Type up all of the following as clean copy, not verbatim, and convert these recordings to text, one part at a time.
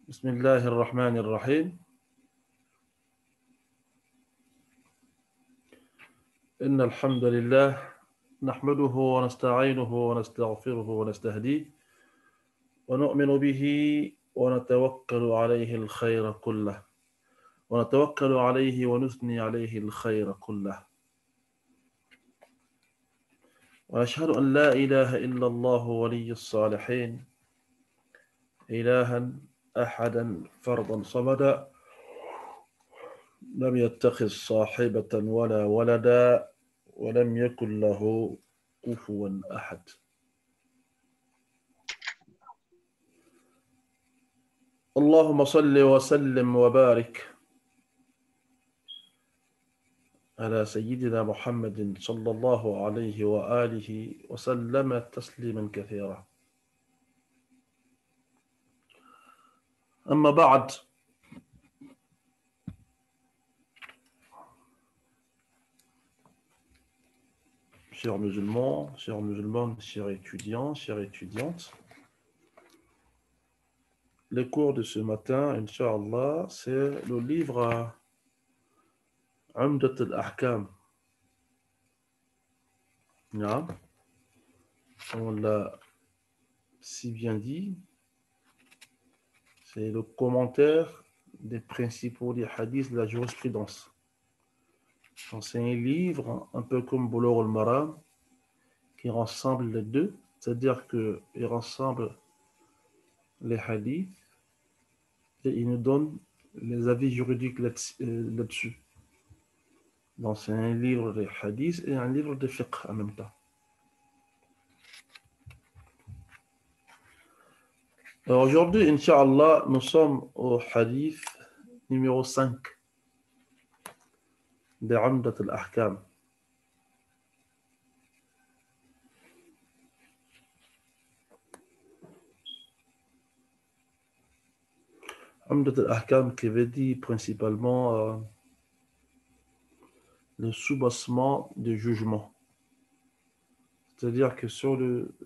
بسم الله الرحمن الرحيم. إن الحمد لله نحمده ونستعينه ونستغفره ونستهديه ونؤمن به ونتوكل عليه الخير كله ونتوكل عليه ونثني عليه الخير كله وأشهد أن لا إله إلا الله ولي الصالحين إلها أحدا فردا صمدا لم يتخذ صاحبة ولا ولدا ولم يكن له كفوا أحد. اللهم صل وسلم وبارك على سيدنا محمد صلى الله عليه وآله وسلم تسليما كثيرا. أما بعد، chers musulmans, chères musulmanes, chers étudiants, chères étudiantes, le cours de ce matin, Inch'Allah, c'est le livre Umdat al-Ahkam. On l'a si bien dit, c'est le commentaire des principaux des hadiths de la jurisprudence. C'est un livre un peu comme Bulugh al-Maram qui rassemble les deux, c'est-à-dire qu'il rassemble les hadiths et il nous donne les avis juridiques là-dessus. Donc c'est un livre de hadiths et un livre de fiqh en même temps. Alors aujourd'hui, Inch'Allah, nous sommes au hadith numéro 5 de Umdat al-Ahkam. Umdat al-Ahkam qui veut dire principalement le soubassement du jugement. C'est-à-dire que sur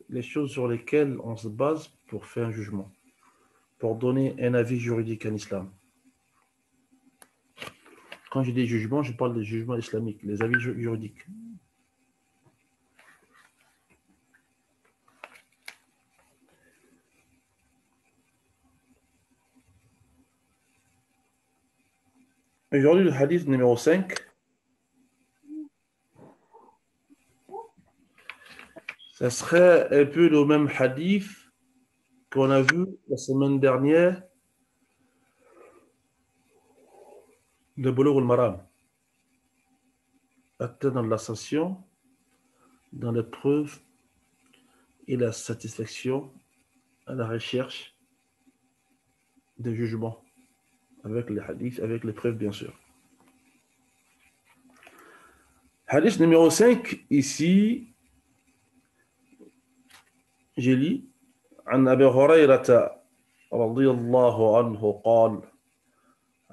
les choses sur lesquelles on se base pour faire un jugement, pour donner un avis juridique en islam. Quand je dis jugement, je parle des jugements islamiques, les avis juridiques. Aujourd'hui, le hadith numéro 5, ça serait un peu le même hadith qu'on a vu la semaine dernière de Bulugh al-Maram. Atteindre l'ascension dans l'épreuve et la satisfaction à la recherche des jugements avec les hadiths, avec les preuves bien sûr. Hadith numéro 5, ici, j'ai lu عن أبي هريرة رضي الله عنه قال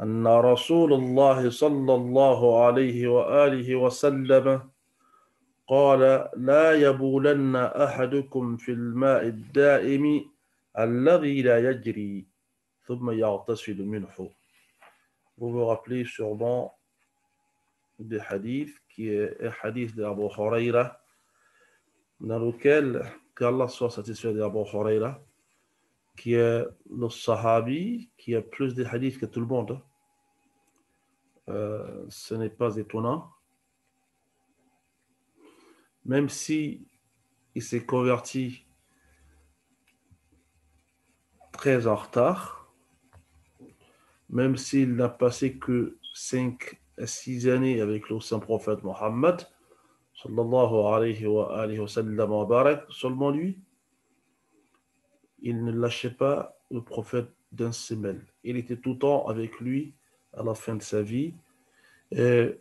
أن رسول الله صلى الله عليه وآله وسلم قال لا يبولن أحدكم في الماء الدائم الذي لا يجري ثم يغتسل منه. Vous vous rappelez sûrement des hadiths qui est un hadith d'Abu Huraira dans lequel qu'Allah soit satisfait d'Abu Huraira qui est le sahabi qui a plus de hadiths que tout le monde. Ce n'est pas étonnant. Même si il s'est converti très en retard, même s'il n'a passé que 5 à 6 années avec le saint prophète Mohammed, sallallahu alayhi wa sallam wa barak, seulement lui, il ne lâchait pas le prophète d'un semelle. Il était tout le temps avec lui à la fin de sa vie. Et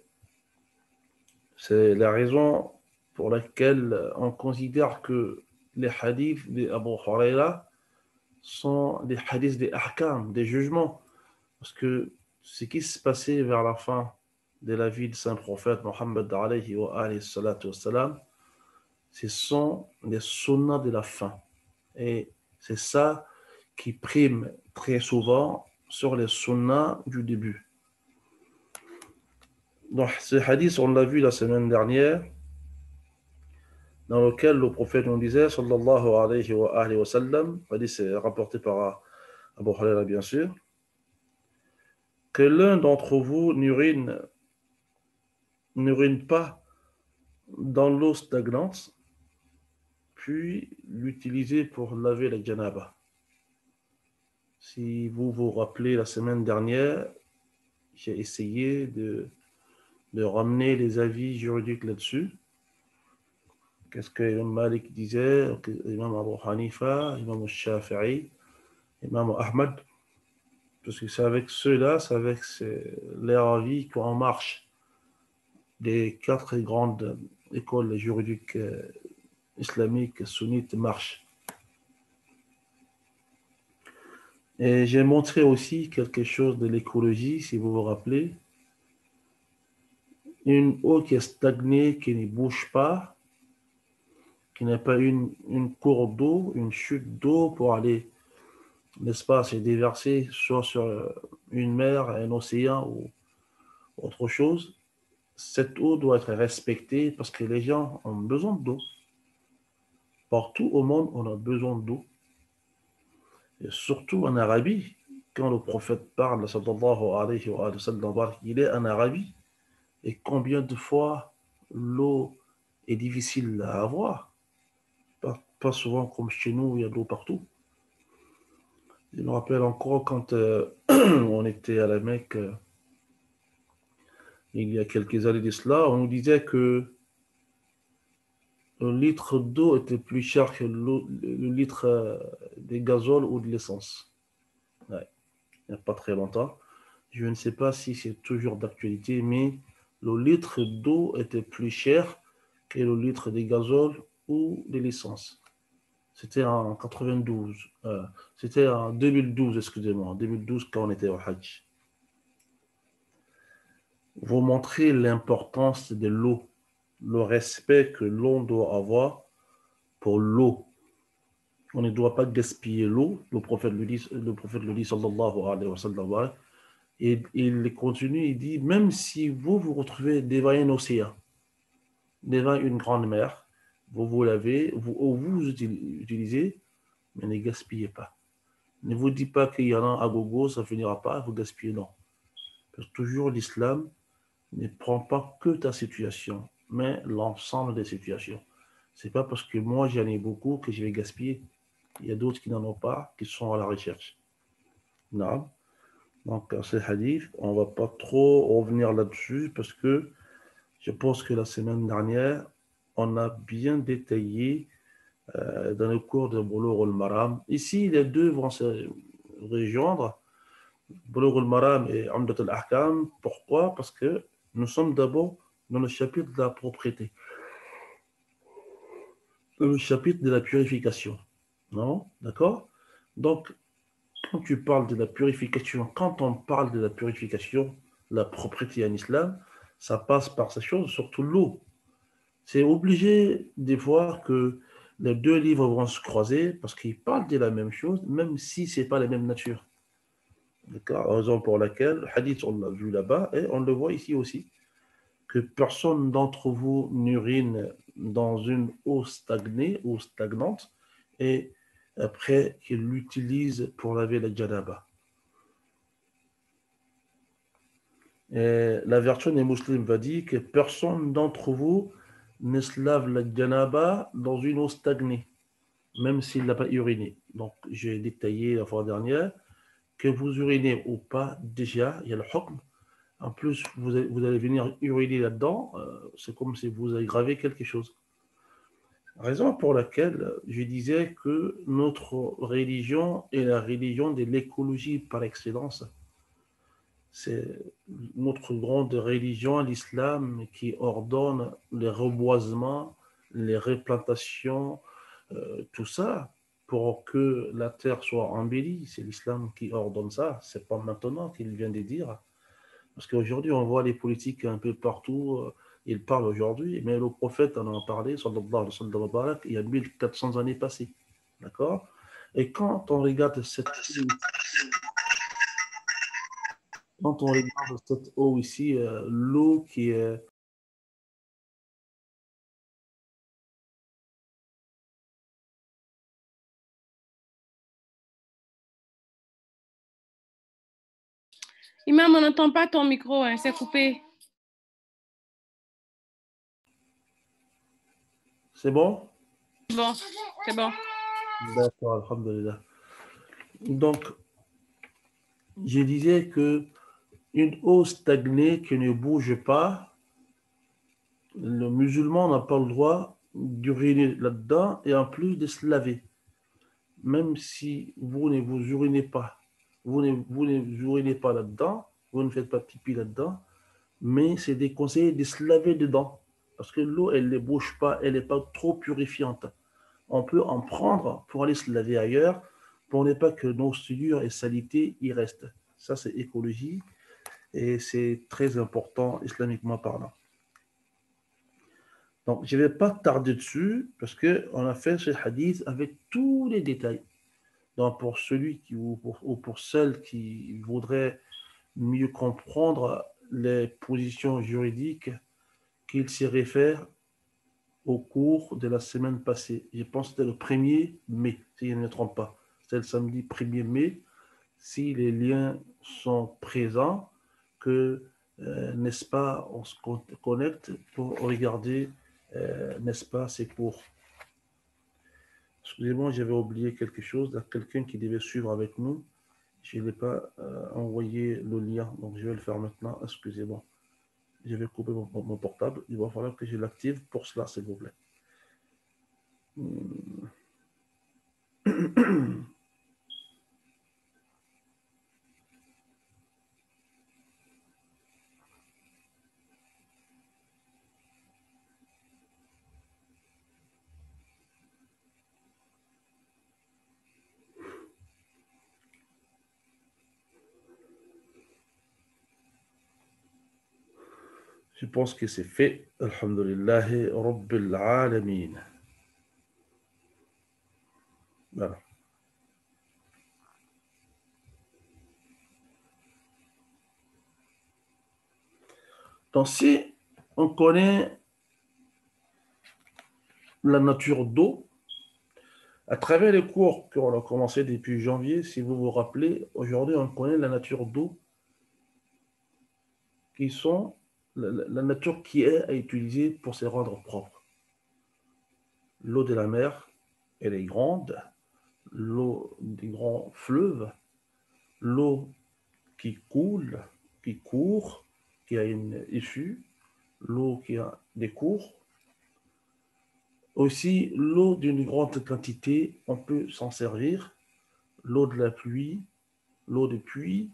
c'est la raison pour laquelle on considère que les hadiths d'Abu Huraira sont des hadiths des ahkam, des jugements. Parce que ce qui se passait vers la fin de la vie de Saint-Prophète Mohammed alayhi wa salatu wassalam, ce sont les sunnahs de la fin. Et c'est ça qui prime très souvent sur les sunnas du début. Donc, ce hadith, on l'a vu la semaine dernière, dans lequel le prophète nous disait, sallallahu alayhi wa sallam, hadith c'est rapporté par Abu Huraira bien sûr, que l'un d'entre vous n'urine pas dans l'eau stagnante, puis l'utiliser pour laver la janaba. Si vous vous rappelez, la semaine dernière, j'ai essayé de ramener les avis juridiques là-dessus. Qu'est-ce que Imam Malik disait, Imam Abu Hanifa, Imam Shafi'i, Imam Ahmad, parce que c'est avec ceux-là, c'est avec les avis qu'on marche des 4 grandes écoles juridiques islamiques sunnites marchent. Et j'ai montré aussi quelque chose de l'écologie, si vous vous rappelez. Une eau qui est stagnée, qui ne bouge pas, qui n'a pas une courbe d'eau, une chute d'eau pour aller, n'est-ce pas, se déverser soit sur une mer, un océan ou autre chose. Cette eau doit être respectée parce que les gens ont besoin d'eau. Partout au monde, on a besoin d'eau. Et surtout en Arabie, quand le prophète parle, sallallahu alayhi wa sallam, il est en Arabie. Et combien de fois l'eau est difficile à avoir? Pas souvent comme chez nous, il y a de l'eau partout. Je me rappelle encore quand on était à la Mecque, il y a quelques années de cela, on nous disait que le litre d'eau était plus cher que le litre de gazole ou de l'essence. Ouais, il n'y a pas très longtemps. Je ne sais pas si c'est toujours d'actualité, mais le litre d'eau était plus cher que le litre de gazole ou de l'essence. C'était en 92. C'était en 2012, excusez-moi, en 2012 quand on était au Hajj. Vous montrez l'importance de l'eau, le respect que l'on doit avoir pour l'eau. On ne doit pas gaspiller l'eau. Le prophète le dit, sallallahu alayhi wa sallam. Et il continue, il dit, même si vous vous retrouvez devant un océan, devant une grande mer, vous lavez, vous utilisez, mais ne gaspillez pas. Ne vous dites pas qu'il y en a à gogo, ça ne finira pas, vous gaspillez, non. Parce que toujours l'islam ne prend pas que ta situation, mais l'ensemble des situations. Ce n'est pas parce que moi j'en ai beaucoup que je vais gaspiller. Il y a d'autres qui n'en ont pas, qui sont à la recherche. Non. Donc, ce hadith, on ne va pas trop revenir là-dessus parce que je pense que la semaine dernière, on a bien détaillé dans le cours de Bulugh al-Maram. Ici, les deux vont se rejoindre, Bulugh al-Maram et Umdat al-Ahkam. Pourquoi? Parce que nous sommes d'abord dans le chapitre de la propriété, dans le chapitre de la purification. Non? D'accord? Donc, quand tu parles de la purification, quand on parle de la purification, la propriété en islam, ça passe par ces choses, surtout l'eau. C'est obligé de voir que les deux livres vont se croiser parce qu'ils parlent de la même chose, même si ce n'est pas la même nature. D'accord? Raison pour laquelle, le hadith, on l'a vu là-bas et on le voit ici aussi, que personne d'entre vous n'urine dans une eau stagnée ou stagnante et après qu'il l'utilise pour laver la janaba. Et la version des musulmans va dire que personne d'entre vous ne se lave la janaba dans une eau stagnée, même s'il n'a pas uriné. Donc, j'ai détaillé la fois dernière que vous urinez ou pas, déjà, il y a le hukm. En plus, vous allez venir uriner là-dedans, c'est comme si vous avez gravé quelque chose. Raison pour laquelle je disais que notre religion est la religion de l'écologie par excellence. C'est notre grande religion, l'islam, qui ordonne les reboisements, les replantations, tout ça, pour que la terre soit embellie. C'est l'islam qui ordonne ça. C'est pas maintenant qu'il vient de dire. Parce qu'aujourd'hui, on voit les politiques un peu partout. Ils parlent aujourd'hui, mais le prophète en a parlé, sallallahu alayhi wa sallam, il y a 1400 années passées. D'accord? Et quand on regarde cette Quand on regarde cette eau ici, l'eau qui est... Imam, on n'entend pas ton micro, hein, c'est coupé. C'est bon? Bon, c'est bon. D'accord, alhamdulillah. Donc, je disais que une eau stagnée qui ne bouge pas, le musulman n'a pas le droit d'uriner là-dedans et en plus de se laver. Même si vous ne vous urinez pas, vous ne urinez pas là-dedans, vous ne faites pas pipi là-dedans, mais c'est déconseillé de se laver dedans. Parce que l'eau, elle ne bouge pas, elle n'est pas trop purifiante. On peut en prendre pour aller se laver ailleurs, pour ne pas que nos souillures et saletés y restent. Ça, c'est écologie et c'est très important islamiquement parlant. Donc, je ne vais pas tarder dessus parce qu'on a fait ce hadith avec tous les détails. Donc, pour celui qui, ou pour celle qui voudrait mieux comprendre les positions juridiques, qu'il s'y réfère au cours de la semaine passée. Je pense que c'était le 1er mai, si je ne me trompe pas. C'était le samedi 1er mai. Si les liens sont présents, que, n'est-ce pas, on se connecte pour regarder, n'est-ce pas, ces cours. Excusez-moi, j'avais oublié quelque chose. Il y a quelqu'un qui devait suivre avec nous. Je n'ai pas envoyé le lien, donc je vais le faire maintenant. Excusez-moi. Je vais couper mon portable. Il va falloir que je l'active pour cela, s'il vous plaît. Je pense que c'est fait. Alhamdulillahi Rabbil Alamin. Voilà. Donc, si on connaît la nature d'eau, à travers les cours qu'on a commencé depuis janvier, si vous vous rappelez, aujourd'hui, on connaît la nature d'eau qui sont la nature qui est à utiliser pour se rendre propre. L'eau de la mer, elle est grande. L'eau des grands fleuves, l'eau qui coule, qui court, qui a une issue, l'eau qui a des cours. Aussi, l'eau d'une grande quantité, on peut s'en servir. L'eau de la pluie, l'eau de pluie,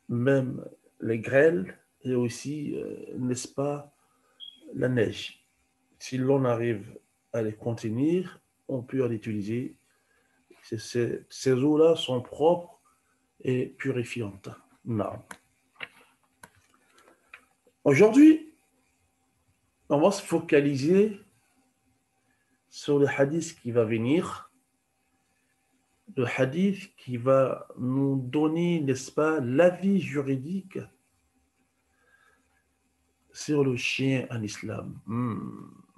même les grêles et aussi, n'est-ce pas, la neige. Si l'on arrive à les contenir, on peut en utiliser. Ces eaux-là sont propres et purifiantes. Non. Aujourd'hui, on va se focaliser sur le hadith qui va venir, le hadith qui va nous donner, n'est-ce pas, l'avis juridique sur le chien en islam.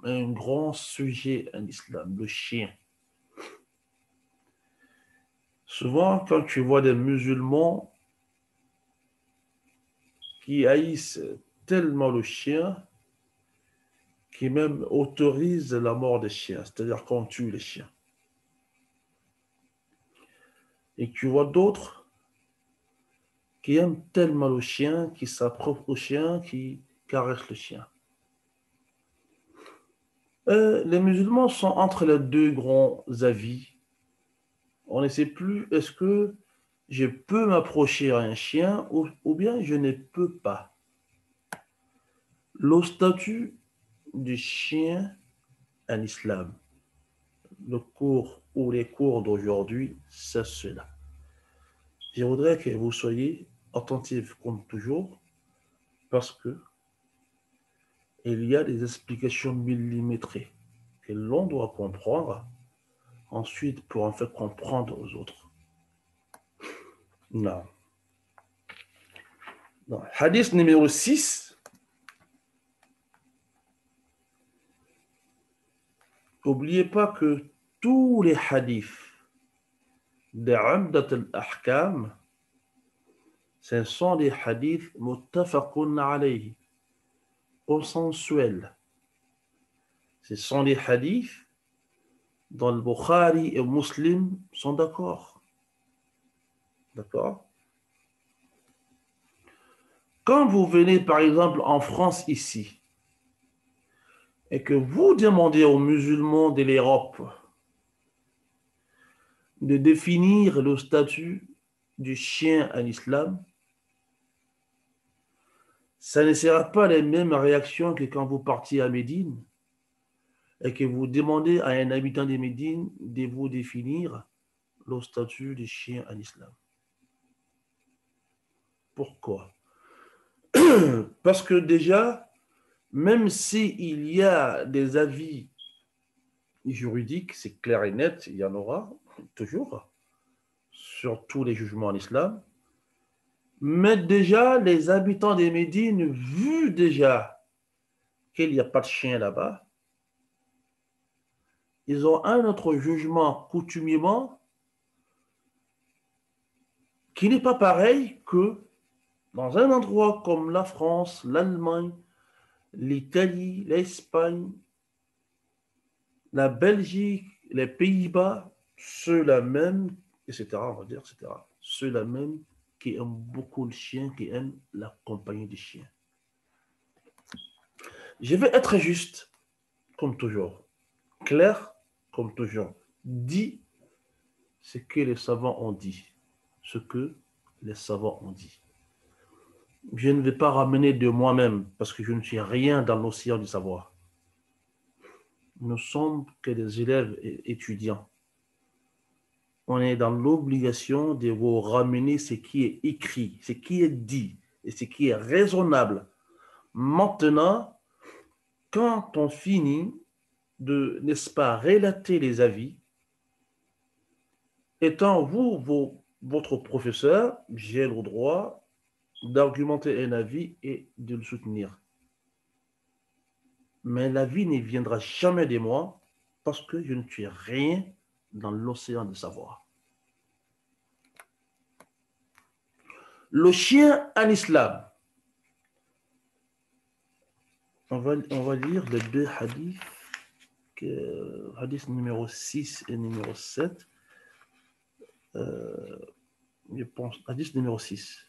Un grand sujet en islam, le chien. Souvent, quand tu vois des musulmans qui haïssent tellement le chien, qui même autorisent la mort des chiens, c'est-à-dire qu'on tue les chiens. Et tu vois d'autres qui aiment tellement le chien, qui s'approprient au chien, qui caressent le chien. Les musulmans sont entre les deux grands avis. On ne sait plus, est-ce que je peux m'approcher à un chien ou bien je ne peux pas. Le statut du chien en islam, le cours ou les cours d'aujourd'hui, c'est cela. Je voudrais que vous soyez attentifs comme toujours parce que il y a des explications millimétrées que l'on doit comprendre ensuite pour en faire comprendre aux autres. Non. Donc, hadith numéro 6. N'oubliez pas que tous les hadiths de Umdat al-Ahkam, ce sont des hadiths muttafaqun alayhi, consensuels. Ce sont des hadiths dont le Bukhari et Muslim sont d'accord. D'accord? Quand vous venez, par exemple, en France ici, et que vous demandez aux musulmans de l'Europe de définir le statut du chien en islam, ça ne sera pas les mêmes réactions que quand vous partiez à Médine et que vous demandez à un habitant de Médine de vous définir le statut du chien en islam. Pourquoi? Parce que déjà, même s'il y a des avis juridiques, c'est clair et net, il y en aura toujours, sur tous les jugements en islam, mais déjà, les habitants des Médines, vu déjà qu'il n'y a pas de chien là-bas, ils ont un autre jugement coutumièrement qui n'est pas pareil que dans un endroit comme la France, l'Allemagne, l'Italie, l'Espagne, la Belgique, les Pays-Bas, ceux-là même, etc., on va dire, etc., ceux-là même qui aiment beaucoup le chien, qui aiment la compagnie du chien. Je vais être juste, comme toujours, clair, comme toujours, dit ce que les savants ont dit, ce que les savants ont dit. Je ne vais pas ramener de moi-même, parce que je ne suis rien dans l'océan du savoir. Nous sommes que des élèves et étudiants. On est dans l'obligation de vous ramener ce qui est écrit, ce qui est dit et ce qui est raisonnable. Maintenant, quand on finit de, n'est-ce pas, relater les avis, étant votre professeur, j'ai le droit d'argumenter un avis et de le soutenir. Mais l'avis ne viendra jamais de moi parce que je ne suis rien dans l'océan de savoir. Le chien en islam. On va lire les deux hadiths, hadith numéro 6 et numéro 7. Je pense, hadith numéro 6.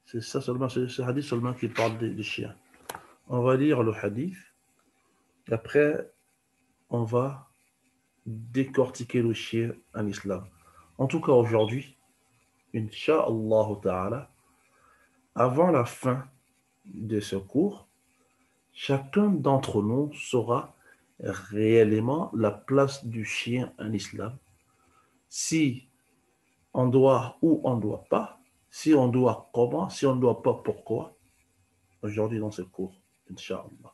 C'est ça seulement, c'est ce hadith seulement qui parle des chiens. On va lire le hadith. Et après, on va décortiquer le chien en islam. En tout cas, aujourd'hui, Inch'Allah Ta'ala, avant la fin de ce cours, chacun d'entre nous saura réellement la place du chien en islam. Si on doit ou on ne doit pas, si on doit comment, si on ne doit pas pourquoi, aujourd'hui dans ce cours, Inch'Allah.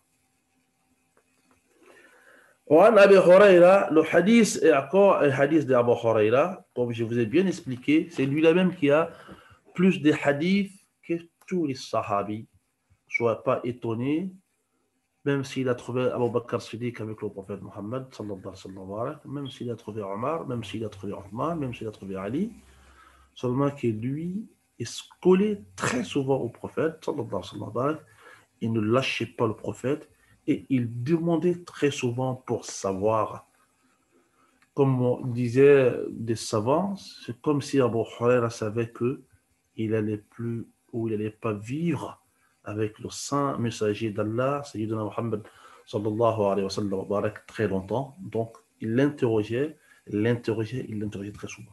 وعن أبي هريرة, le hadith est encore un hadith d'Abu Huraira, comme je vous ai bien expliqué, c'est lui-là même qui a plus de hadiths que tous les sahabis. Sois pas étonné, même s'il a trouvé Abu Bakr Siddiq avec le prophète Mohammed, même s'il a trouvé Omar, même s'il a trouvé Othman, même s'il a trouvé Ali, seulement que lui est collé très souvent au prophète, il ne lâchait pas le prophète, et il demandait très souvent pour savoir. Comme on disait des savants, c'est comme si Abu Huraira savait qu'il n'allait plus ou il n'allait pas vivre avec le saint messager d'Allah, Sayyidina Muhammad sallallahu alayhi wa sallam, très longtemps. Donc, il l'interrogeait très souvent.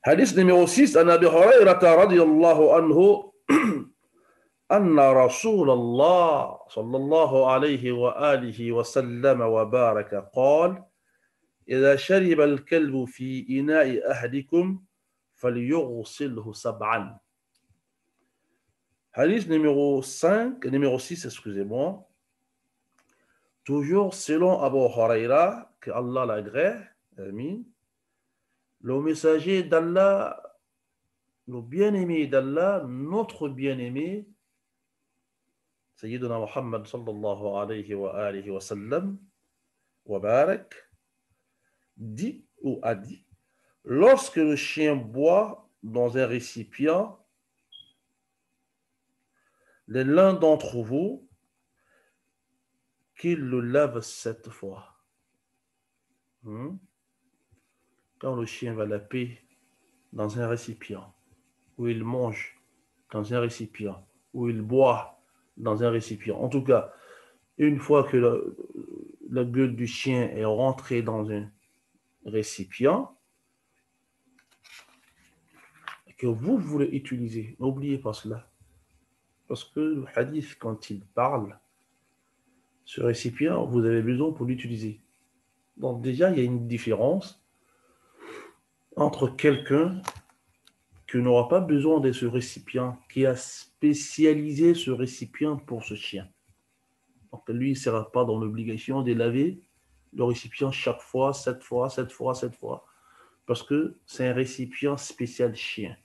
Hadith numéro 6, عن أبي هريرة رضي الله عنه أن رسول الله صلى الله عليه وآله وسلم وبارك قال إذا شرب الكلب في إناء أحدكم فليغسله 7. Hadith numéro 5, numéro 6, excusez-moi. Toujours selon Abu Huraira, que Allah l'agrée, amin. Le messager d'Allah le bien-aimé d'Allah, notre bien-aimé, Sayyidina Muhammad sallallahu alayhi wa sallam, wa barak, dit ou a dit, lorsque le chien boit dans un récipient, l'un d'entre vous, qu'il le lave 7 fois. Quand le chien va laper dans un récipient, où il mange dans un récipient, où il boit dans un récipient, en tout cas, une fois que la gueule du chien est rentrée dans un récipient, que vous voulez utiliser, n'oubliez pas cela. Parce que le hadith, quand il parle, ce récipient, vous avez besoin pour l'utiliser. Donc déjà, il y a une différence entre quelqu'un qui n'aura pas besoin de ce récipient, qui a spécialisé ce récipient pour ce chien. Donc lui, il ne sera pas dans l'obligation de laver le récipient chaque fois, 7 fois, 7 fois, 7 fois. Parce que c'est un récipient spécial chien.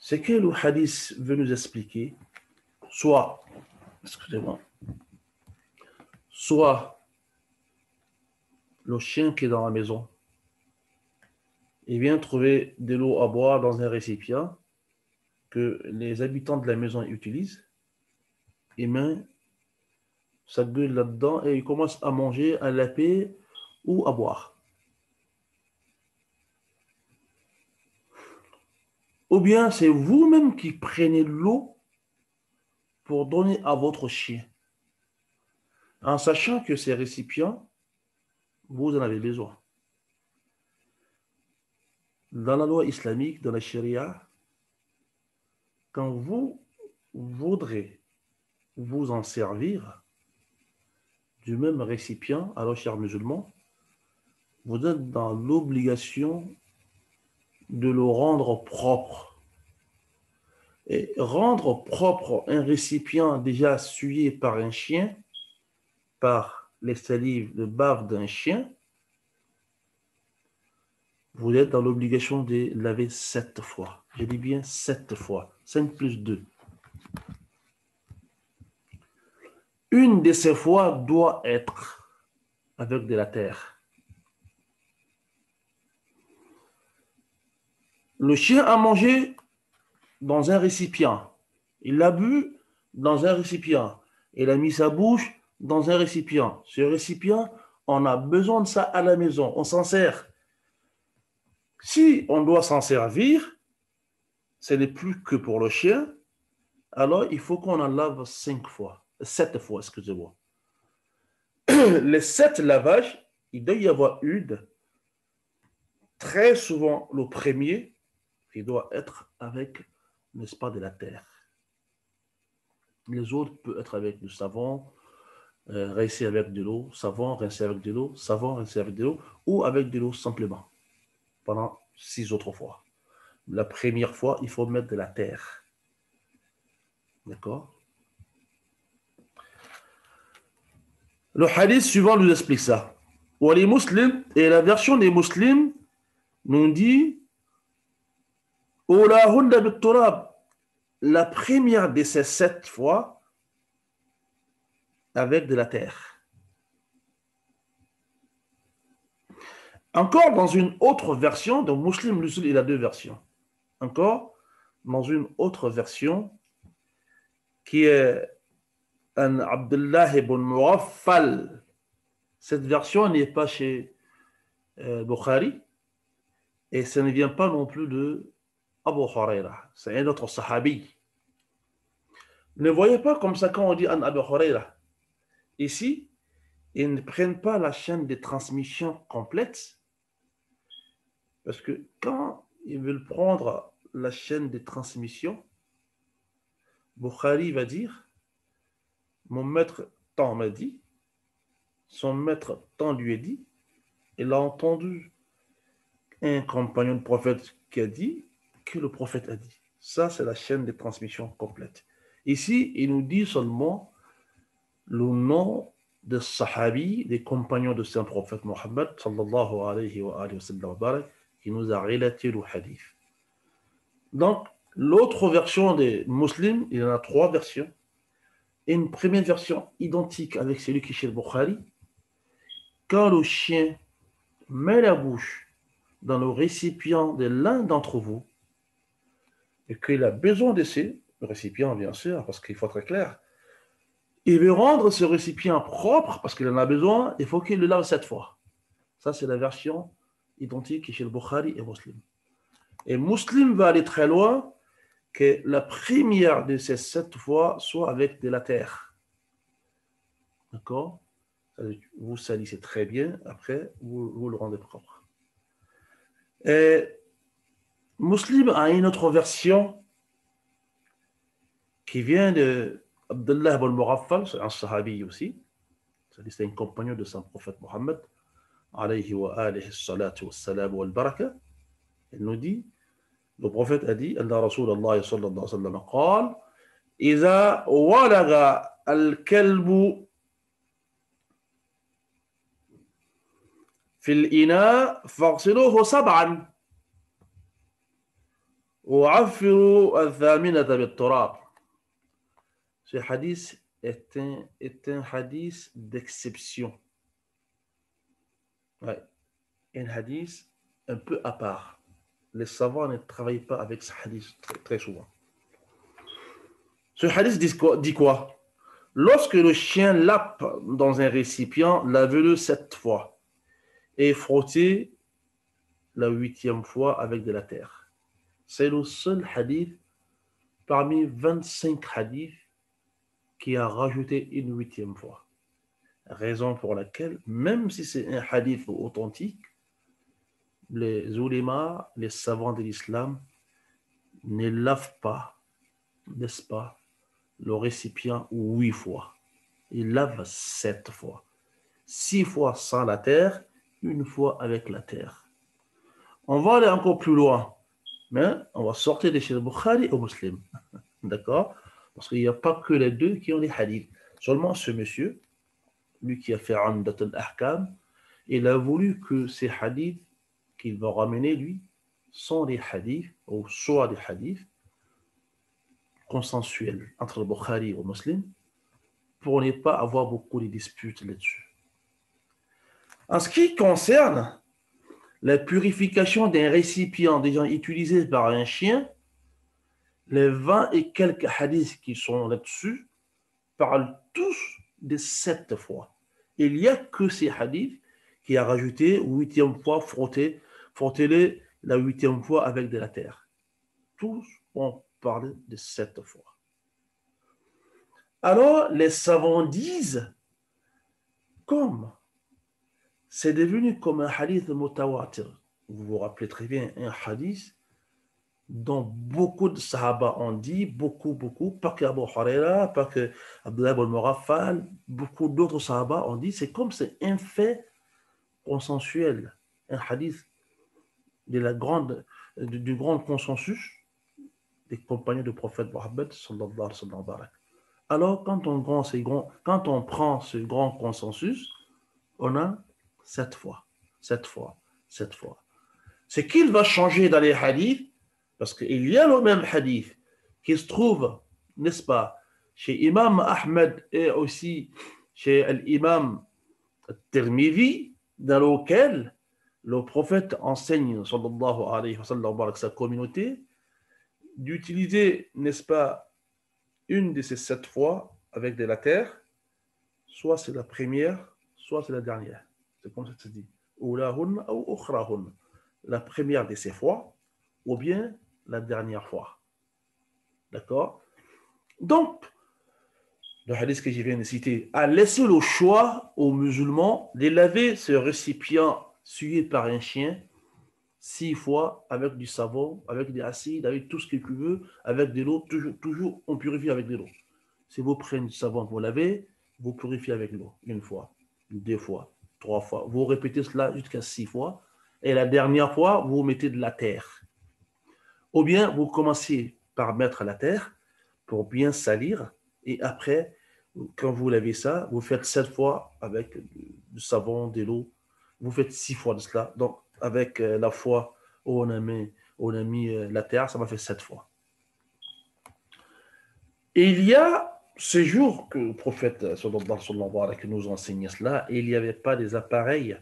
Ce que le hadith veut nous expliquer, soit le chien qui est dans la maison, il vient trouver de l'eau à boire dans un récipient que les habitants de la maison utilisent, et met sa gueule là-dedans et il commence à manger, à laper ou à boire. Ou bien c'est vous-même qui prenez l'eau pour donner à votre chien, en sachant que ces récipients, vous en avez besoin. Dans la loi islamique, dans la charia, quand vous voudrez vous en servir du même récipient, alors, chers musulmans, vous êtes dans l'obligation de le rendre propre. Et rendre propre un récipient déjà souillé par un chien, par les salives de bave d'un chien, vous êtes dans l'obligation de laver 7 fois. Je dis bien 7 fois. 5 plus 2. Une de ces fois doit être avec de la terre. Le chien a mangé dans un récipient. Il l'a bu dans un récipient. Il a mis sa bouche dans un récipient. Ce récipient, on a besoin de ça à la maison. On s'en sert. Si on doit s'en servir, ce n'est plus que pour le chien, alors il faut qu'on en lave 5 fois. 7 fois, excusez-moi. Les 7 lavages, il doit y avoir une. Très souvent, le premier, il doit être avec, n'est-ce pas, de la terre. Les autres peuvent être avec du savon, rincer avec de l'eau, savon, rincer avec de l'eau, savon, rincer avec de l'eau, ou avec de l'eau simplement, pendant 6 autres fois. La première fois, il faut mettre de la terre. D'accord? Le hadith suivant nous explique ça. Les musulmans, et la version des musulmans nous dit la première de ces 7 fois avec de la terre. Encore dans une autre version, donc Muslim, il a 2 versions. Encore dans une autre version qui est un Abdullah ibn Mughaffal. Cette version n'est pas chez Bukhari et ça ne vient pas non plus de Abu Huraira. C'est un autre sahabi. Ne voyez pas comme ça quand on dit an Abu Huraira. Ici, ils ne prennent pas la chaîne de transmission complète parce que quand ils veulent prendre la chaîne de transmission, Bukhari va dire mon maître tant m'a dit, son maître tant lui a dit, il a entendu un compagnon du prophète qui a dit que le prophète a dit. Ça, c'est la chaîne de transmission complète. Ici, il nous dit seulement le nom des sahabis, des compagnons de saint prophète Mohammed, sallallahu alayhi wa sallam, qui nous a relaté le hadith. Donc, l'autre version des musulmans, il y en a trois versions. Et une première version identique avec celui qui est chez le Bukhari. Quand le chien met la bouche dans le récipient de l'un d'entre vous et qu'il a besoin de ce récipient, bien sûr, parce qu'il faut être clair, il veut rendre ce récipient propre parce qu'il en a besoin, il faut qu'il le lave 7 fois. Ça, c'est la version identique qui est chez le Bukhari et Muslim. Et Muslim va aller très loin, que la première de ces 7 fois soit avec de la terre. D'accord? Vous salissez très bien, après, vous le rendez propre. Et Muslim a une autre version qui vient de Abdullah ibn Mughaffal, c'est un sahabi aussi, c'est un compagnon de son prophète Mohammed, alayhi wa alihi salatu wa salam wa al-baraka. Il nous dit, le prophète a dit, Anna Rasulallah sallallahu alayhi wa sallam قال, إذا ولغ الكلب في الإناء فاغسلوه 7 وعفروا الثامنة بالتراب. Ce hadith est un hadith d'exception. Ouais. Un hadith un peu à part. Les savants ne travaillent pas avec ce hadith très, très souvent. Ce hadith dit quoi? Lorsque le chien lappe dans un récipient, lavez-le 7 fois et frottez la 8e fois avec de la terre. C'est le seul hadith parmi 25 hadiths qui a rajouté une 8e fois. Raison pour laquelle, même si c'est un hadith authentique, les ulémas, les savants de l'islam, ne lavent pas, n'est-ce pas, le récipient 8 fois. Ils lavent 7 fois. 6 fois sans la terre, 1 fois avec la terre. On va aller encore plus loin, mais on va sortir de chez le Bukhari au Muslim. D'accord? Parce qu'il n'y a pas que les deux qui ont les hadiths. Seulement ce monsieur, lui qui a fait Amdat al-Ahkam, il a voulu que ces hadiths qu'il va ramener, lui, sont des hadiths, ou soit des hadiths consensuels entre le Bukhari et le Muslim, pour ne pas avoir beaucoup de disputes là-dessus. En ce qui concerne la purification d'un récipient déjà utilisé par un chien, les 20 et quelques hadiths qui sont là-dessus parlent tous de 7 fois. Il n'y a que ces hadiths qui a rajouté 8e fois, frottez-les la 8e fois avec de la terre. Tous ont parlé de 7 fois. Alors, les savants disent, comme c'est devenu comme un hadith mutawatir. Vous vous rappelez très bien, un hadith dont beaucoup de sahaba ont dit, beaucoup, pas que Abu Huraira, pas que Abdullah ibn Mughaffal, beaucoup d'autres sahaba ont dit, c'est comme c'est un fait consensuel, un hadith du grand consensus des compagnons du prophète Mohammed sallallahu alayhi wa sallam. Alors, quand on prend ce grand consensus, on a 7 fois. Ce qu'il va changer dans les hadiths, parce qu'il y a le même hadith qui se trouve, n'est-ce pas, chez Imam Ahmed et aussi chez l'imam Tirmidhi, dans lequel le prophète enseigne, sallallahu alayhi wa sallam, avec sa communauté, d'utiliser, n'est-ce pas, une de ces 7 fois avec de la terre, soit c'est la première, soit c'est la dernière. C'est comme ça que se dit. Oulahun ou ukhrahun. La première de ces fois, ou bien la dernière fois. D'accord? Donc, le hadith que je viens de citer a laissé le choix aux musulmans de laver ce récipient souillé par un chien 6 fois avec du savon, avec des acides, avec tout ce que tu veux, avec de l'eau. Toujours, on purifie avec de l'eau. Si vous prenez du savon pour laver, vous purifiez avec l'eau 1 fois, 2 fois, 3 fois. Vous répétez cela jusqu'à 6 fois. Et la dernière fois, vous mettez de la terre. Ou bien, vous commencez par mettre la terre pour bien salir. Et après, quand vous lavez ça, vous faites 7 fois avec du savon, de l'eau. Vous faites 6 fois de cela. Donc, avec la fois où on a mis on a mis la terre, ça m'a fait 7 fois. Et il y a ce jour que le prophète sallallahu alayhi wa nous enseignait cela, et il n'y avait pas des appareils,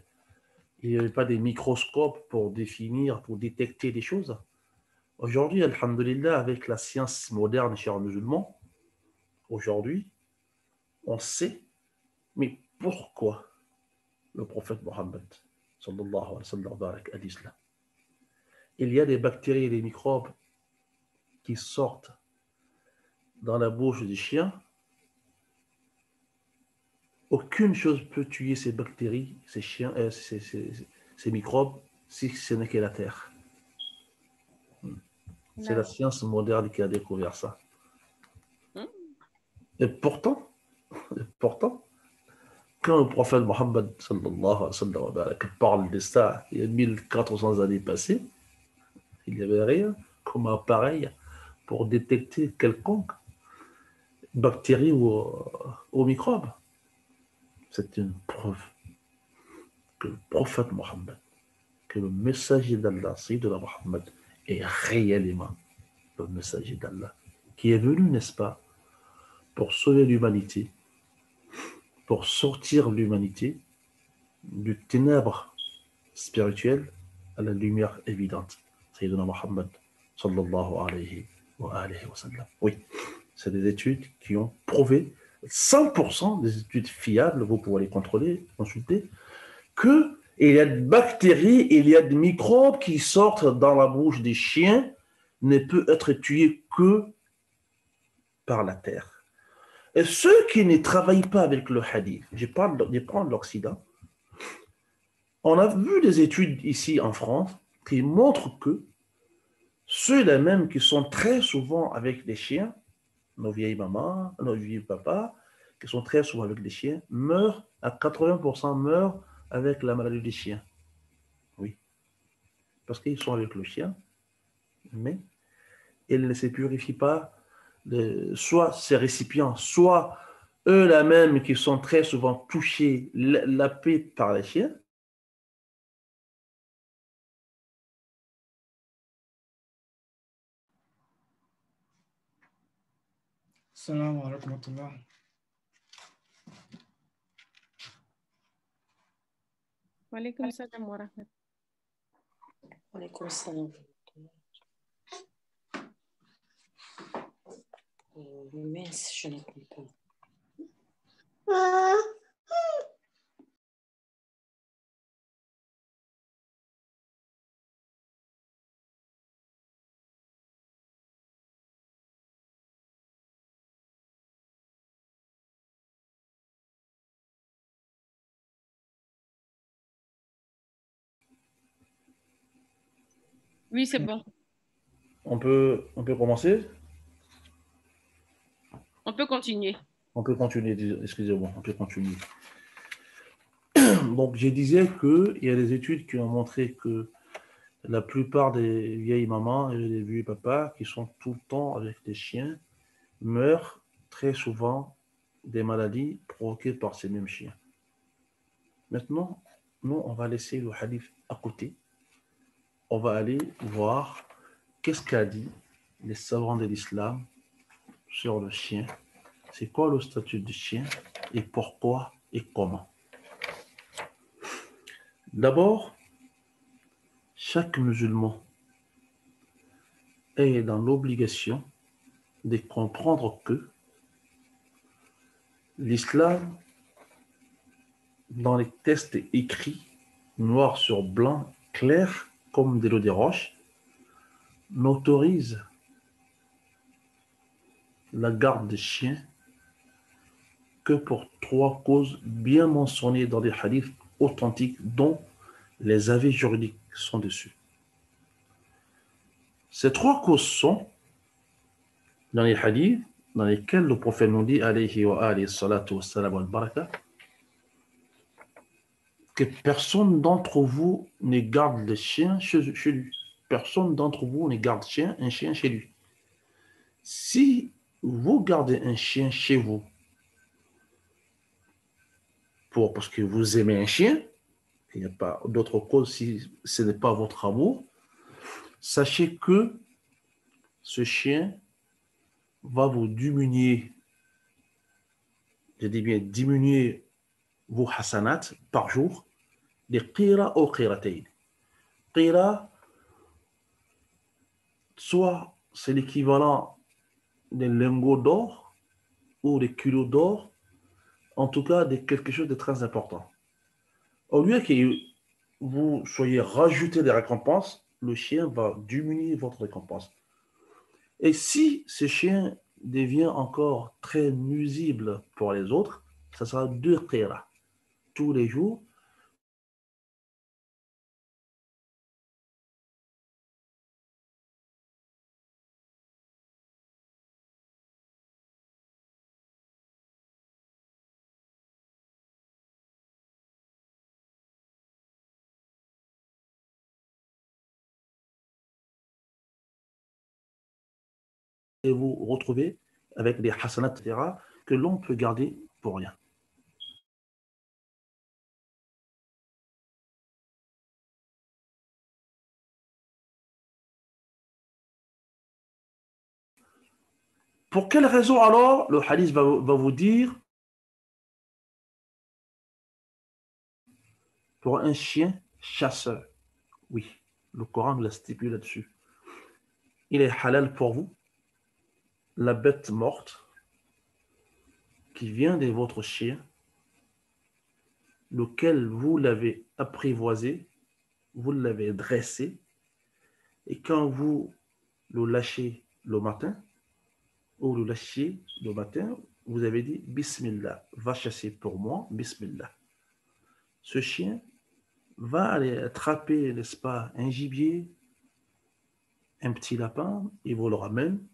il n'y avait pas des microscopes pour définir, pour détecter des choses. Aujourd'hui, alhamdulillah, avec la science moderne, chers musulmans, aujourd'hui, on sait, mais pourquoi le prophète Mohammed sallallahu alayhi wa sallam a dit cela. Il y a des bactéries et des microbes qui sortent dans la bouche des chiens. Aucune chose peut tuer ces bactéries, ces chiens, ces microbes, si ce n'est que la terre. C'est la science moderne qui a découvert ça. Et pourtant, quand le prophète Mohammed sallallahu alayhi wa sallam parle de ça, il y a 1400 années passées, il n'y avait rien comme appareil pour détecter quelconque bactérie ou microbe. C'est une preuve que le prophète Mohammed, que le messager d'Allah, Sayyidina Mohammed, est réellement le messager d'Allah, qui est venu, n'est-ce pas, pour sauver l'humanité, pour sortir l'humanité du ténèbre spirituel à la lumière évidente. Sayyidina Mohammed, sallallahu alayhi wa sallam. Oui, c'est des études qui ont prouvé, 100% des études fiables, vous pouvez les contrôler, consulter, qu'il y a de bactéries, il y a de microbes qui sortent dans la bouche des chiens, ne peut être tués que par la terre. Et ceux qui ne travaillent pas avec le hadith, je prends l'Occident, on a vu des études ici en France qui montrent que ceux-là même qui sont très souvent avec des chiens, nos vieilles mamans, nos vieux papas, qui sont très souvent avec des chiens, meurent, à 80% meurent avec la maladie des chiens. Oui. Parce qu'ils sont avec le chien, mais ils ne se purifient pas, soit ces récipients, soit eux-là même qui sont très souvent touchés, lapés par les chiens. Salam alaikum wa rahmatullah. Wa alaikum salam wa rahmatullah. Wa alaikum salam. Mince, je ne comprends pas. Oui, c'est bon. On peut commencer? On peut continuer. On peut continuer, excusez-moi, on peut continuer. Donc, je disais qu'il y a des études qui ont montré que la plupart des vieilles mamans et des vieux papas qui sont tout le temps avec des chiens meurent très souvent des maladies provoquées par ces mêmes chiens. Maintenant, nous, on va laisser le hadith à côté. On va aller voir qu'est-ce qu'a dit les savants de l'islam sur le chien. C'est quoi le statut du chien et pourquoi et comment. D'abord, chaque musulman est dans l'obligation de comprendre que l'islam, dans les textes écrits, noir sur blanc, clair comme de l'eau des roches, n'autorise la garde des chiens que pour 3 causes bien mentionnées dans les hadiths authentiques dont les avis juridiques sont dessus. Ces 3 causes sont dans les hadiths dans lesquels le prophète nous dit alayhi wa alayhi salatu wa salam wa baraka que personne d'entre vous ne garde le chien chez lui. Personne d'entre vous ne garde un chien chez lui. Si vous gardez un chien chez vous parce que vous aimez un chien, il n'y a pas d'autre cause si ce n'est pas votre amour, sachez que ce chien va vous diminuer, je dis bien diminuer vos hasanat par jour, des qira ou qiratayn. Qira, soit c'est l'équivalent d'un lingot d'or ou des kilos d'or, en tout cas de quelque chose de très important. Au lieu que vous soyez rajouté des récompenses, le chien va diminuer votre récompense. Et si ce chien devient encore très nuisible pour les autres, ça sera 2 qira tous les jours. Et vous retrouvez avec des hasanat, etc., que l'on peut garder pour rien. Pour quelle raison alors le hadith va vous dire pour un chien chasseur? Oui, le Coran nous l'a stipulé là-dessus. Il est halal pour vous, la bête morte qui vient de votre chien, lequel vous l'avez apprivoisé, vous l'avez dressé, et quand vous le lâchez le matin, ou le lâchez le matin, vous avez dit Bismillah, va chasser pour moi, Bismillah. Ce chien va aller attraper, n'est-ce pas, un gibier, un petit lapin, et vous le ramène,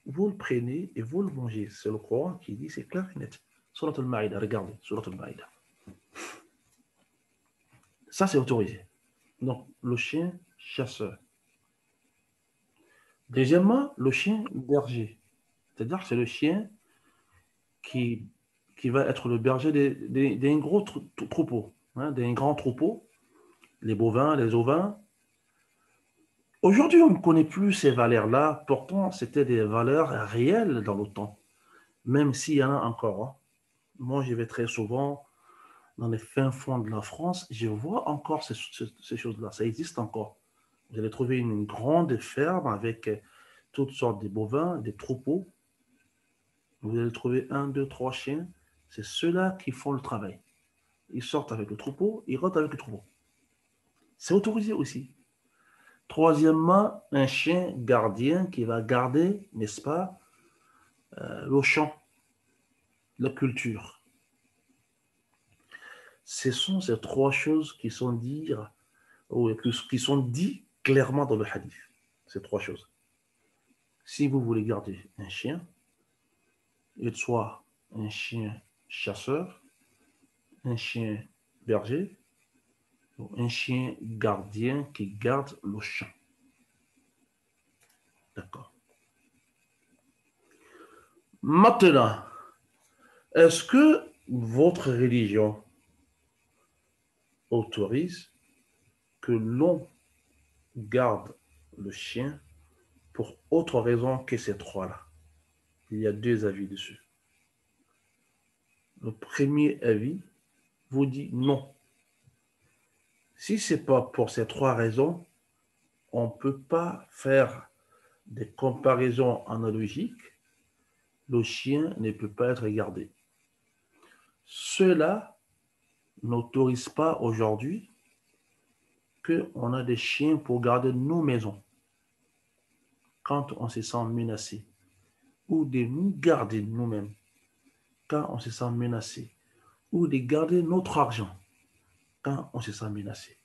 vous le prenez et vous le mangez. C'est le Coran qui dit, c'est clair et net. Surat al-Ma'idah, regardez, Surat al-Ma'idah. Ça, c'est autorisé. Donc, le chien chasseur. Deuxièmement, le chien berger. C'est-à-dire que c'est le chien qui va être le berger d'un gros troupeau, hein, d'un grand troupeau, les bovins, les ovins. Aujourd'hui, on ne connaît plus ces valeurs-là. Pourtant, c'était des valeurs réelles dans le temps, même s'il y en a encore. Hein. Moi, j'y vais très souvent dans les fins fonds de la France. Je vois encore ces choses-là. Ça existe encore. Vous allez trouver une grande ferme avec toutes sortes de bovins, des troupeaux. Vous allez trouver 1, 2, 3 chiens. C'est ceux-là qui font le travail. Ils sortent avec le troupeau, ils rentrent avec le troupeau. C'est autorisé aussi. Troisièmement, un chien gardien qui va garder, n'est-ce pas, le champ, la culture. Ce sont ces 3 choses qui sont dites clairement dans le hadith. Ces 3 choses. Si vous voulez garder un chien, il soit un chien chasseur, un chien berger, ou un chien gardien qui garde le champ. D'accord. Maintenant, est-ce que votre religion autorise que l'on garde le chien pour autre raison que ces 3-là? Il y a 2 avis dessus. Le premier avis vous dit non. Si ce n'est pas pour ces 3 raisons, on ne peut pas faire des comparaisons analogiques. Le chien ne peut pas être gardé. Cela n'autorise pas aujourd'hui qu'on a des chiens pour garder nos maisons quand on se sent menacé, ou de nous garder nous-mêmes quand on se sent menacé, ou de garder notre argent quand on se sent menacé.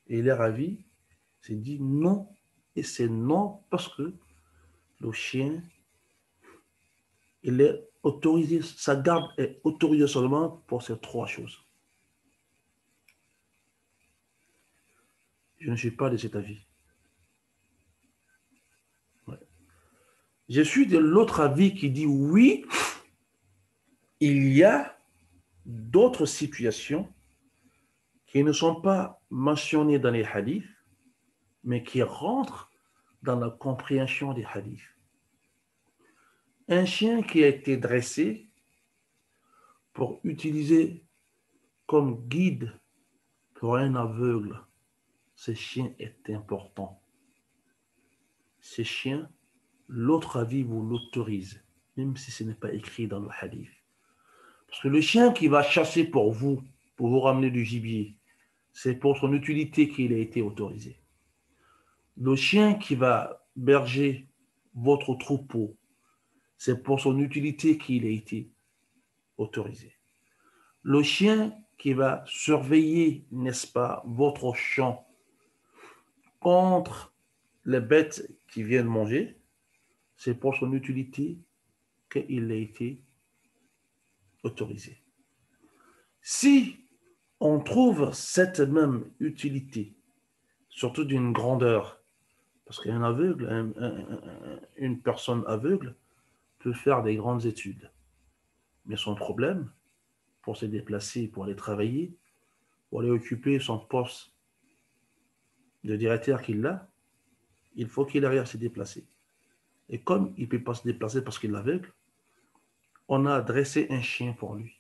Et leur avis, c'est dit non, et c'est non parce que le chien, il est autorisé, sa garde est autorisée seulement pour ces 3 choses. Je ne suis pas de cet avis. Ouais. Je suis de l'autre avis qui dit oui, il y a d'autres situations qui ne sont pas mentionnées dans les hadiths, mais qui rentre dans la compréhension des hadiths. Un chien qui a été dressé pour utiliser comme guide pour un aveugle, ce chien est important. Ce chien, l'autre avis vous l'autorise, même si ce n'est pas écrit dans le hadith. Parce que le chien qui va chasser pour vous ramener du gibier, c'est pour son utilité qu'il a été autorisé. Le chien qui va berger votre troupeau, c'est pour son utilité qu'il a été autorisé. Le chien qui va surveiller, n'est-ce pas, votre champ contre les bêtes qui viennent manger, c'est pour son utilité qu'il a été autorisé. Si on trouve cette même utilité, surtout d'une grandeur, parce qu'un aveugle, une personne aveugle peut faire des grandes études, mais son problème, pour se déplacer, pour aller travailler, pour aller occuper son poste de directeur qu'il a, il faut qu'il arrive à se déplacer. Et comme il ne peut pas se déplacer parce qu'il est aveugle, on a dressé un chien pour lui.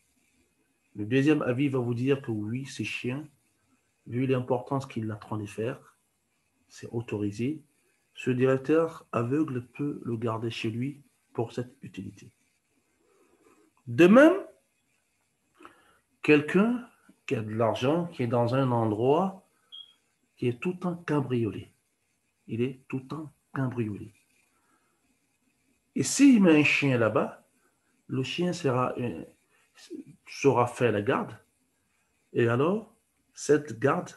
Le deuxième avis va vous dire que oui, ce chien, vu l'importance qu'il est en train de faire, c'est autorisé. Ce directeur aveugle peut le garder chez lui pour cette utilité. De même, quelqu'un qui a de l'argent, qui est dans un endroit qui est tout le temps cambriolé. Il est tout le temps cambriolé. Et s'il met un chien là-bas, le chien saura faire la garde. Et alors, cette garde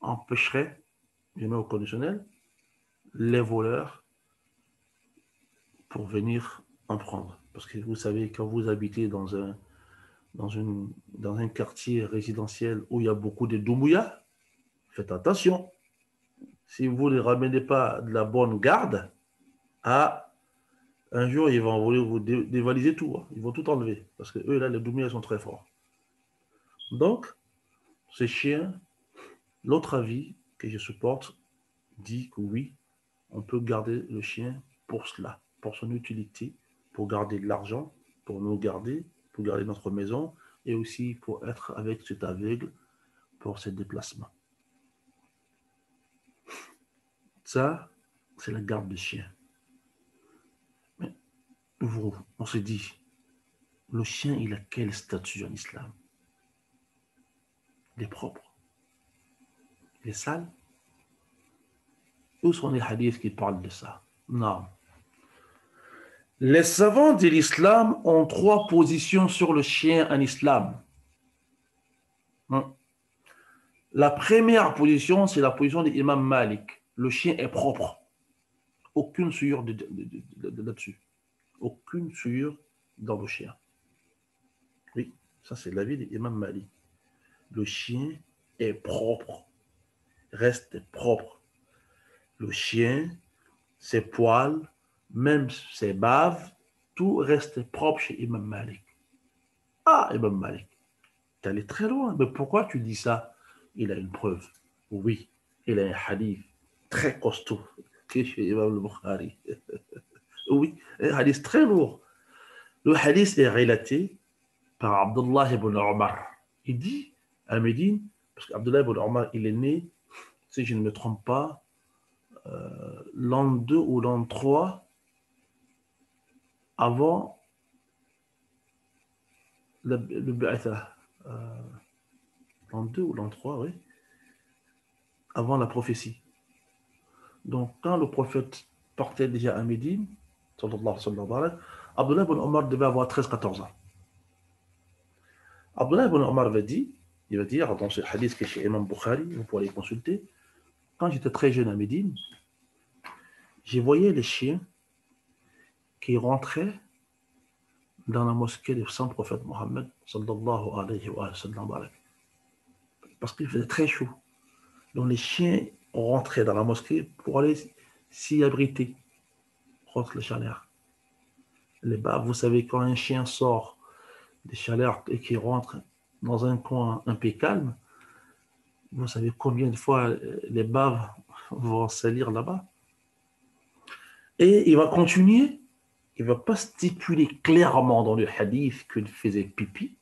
empêcherait, je mets au conditionnel, les voleurs pour venir en prendre. Parce que vous savez, quand vous habitez dans un quartier résidentiel où il y a beaucoup de Doumbouya, faites attention. Si vous ne ramenez pas de la bonne garde, un jour, ils vont voler vous dévaliser tout. Ils vont tout enlever. Parce que eux, là, les Doumbouya sont très forts. Donc, ces chiens, l'autre avis que je supporte dit que oui, on peut garder le chien pour cela, pour son utilité, pour garder de l'argent, pour nous garder, pour garder notre maison, et aussi pour être avec cet aveugle pour ses déplacements. Ça, c'est la garde de chien. Mais on se dit, le chien, il a quel statut en islam? Il est propre. Il est sale. Où sont les hadiths qui parlent de ça? Non. Les savants de l'islam ont 3 positions sur le chien en islam. La première position, c'est la position de l'imam Malik. Le chien est propre. Aucune souillure là-dessus. Aucune souillure dans le chien. Oui, ça c'est l'avis de l'imam Malik. Le chien est propre. Reste propre. Le chien, ses poils, même ses baves, tout reste propre chez Imam Malik. Ah, Imam Malik, tu es allé très loin. Mais pourquoi tu dis ça? Il a une preuve. Oui, il a un hadith très costaud qui est chez Imam al-Bukhari. Oui, un hadith très lourd. Le hadith est relaté par Abdullah ibn Omar. Il dit à Médine, parce qu'Abdullah ibn Omar, il est né, si je ne me trompe pas, l'an 2 ou l'an 3 avant le Ba'atha. L'an 2 ou l'an 3, oui. Avant la prophétie. Donc, quand le prophète partait déjà à Médine, Abdullah ibn Omar devait avoir 13-14 ans. Abdullah ibn Omar il va dire dans ce hadith qui est chez Imam Bukhari, vous pourrez les consulter, quand j'étais très jeune à Médine, j'ai voyé les chiens qui rentraient dans la mosquée du saint prophète Mohammed sallallahu alayhi wa sallam, parce qu'il faisait très chaud. Donc les chiens rentraient dans la mosquée pour aller s'y abriter contre les chaleurs. Les bas, vous savez, quand un chien sort des chaleurs et qu'il rentre dans un coin un peu calme, vous savez combien de fois les baves vont salir là-bas. Et il va continuer. Il ne va pas stipuler clairement dans le hadith qu'il faisait pipi,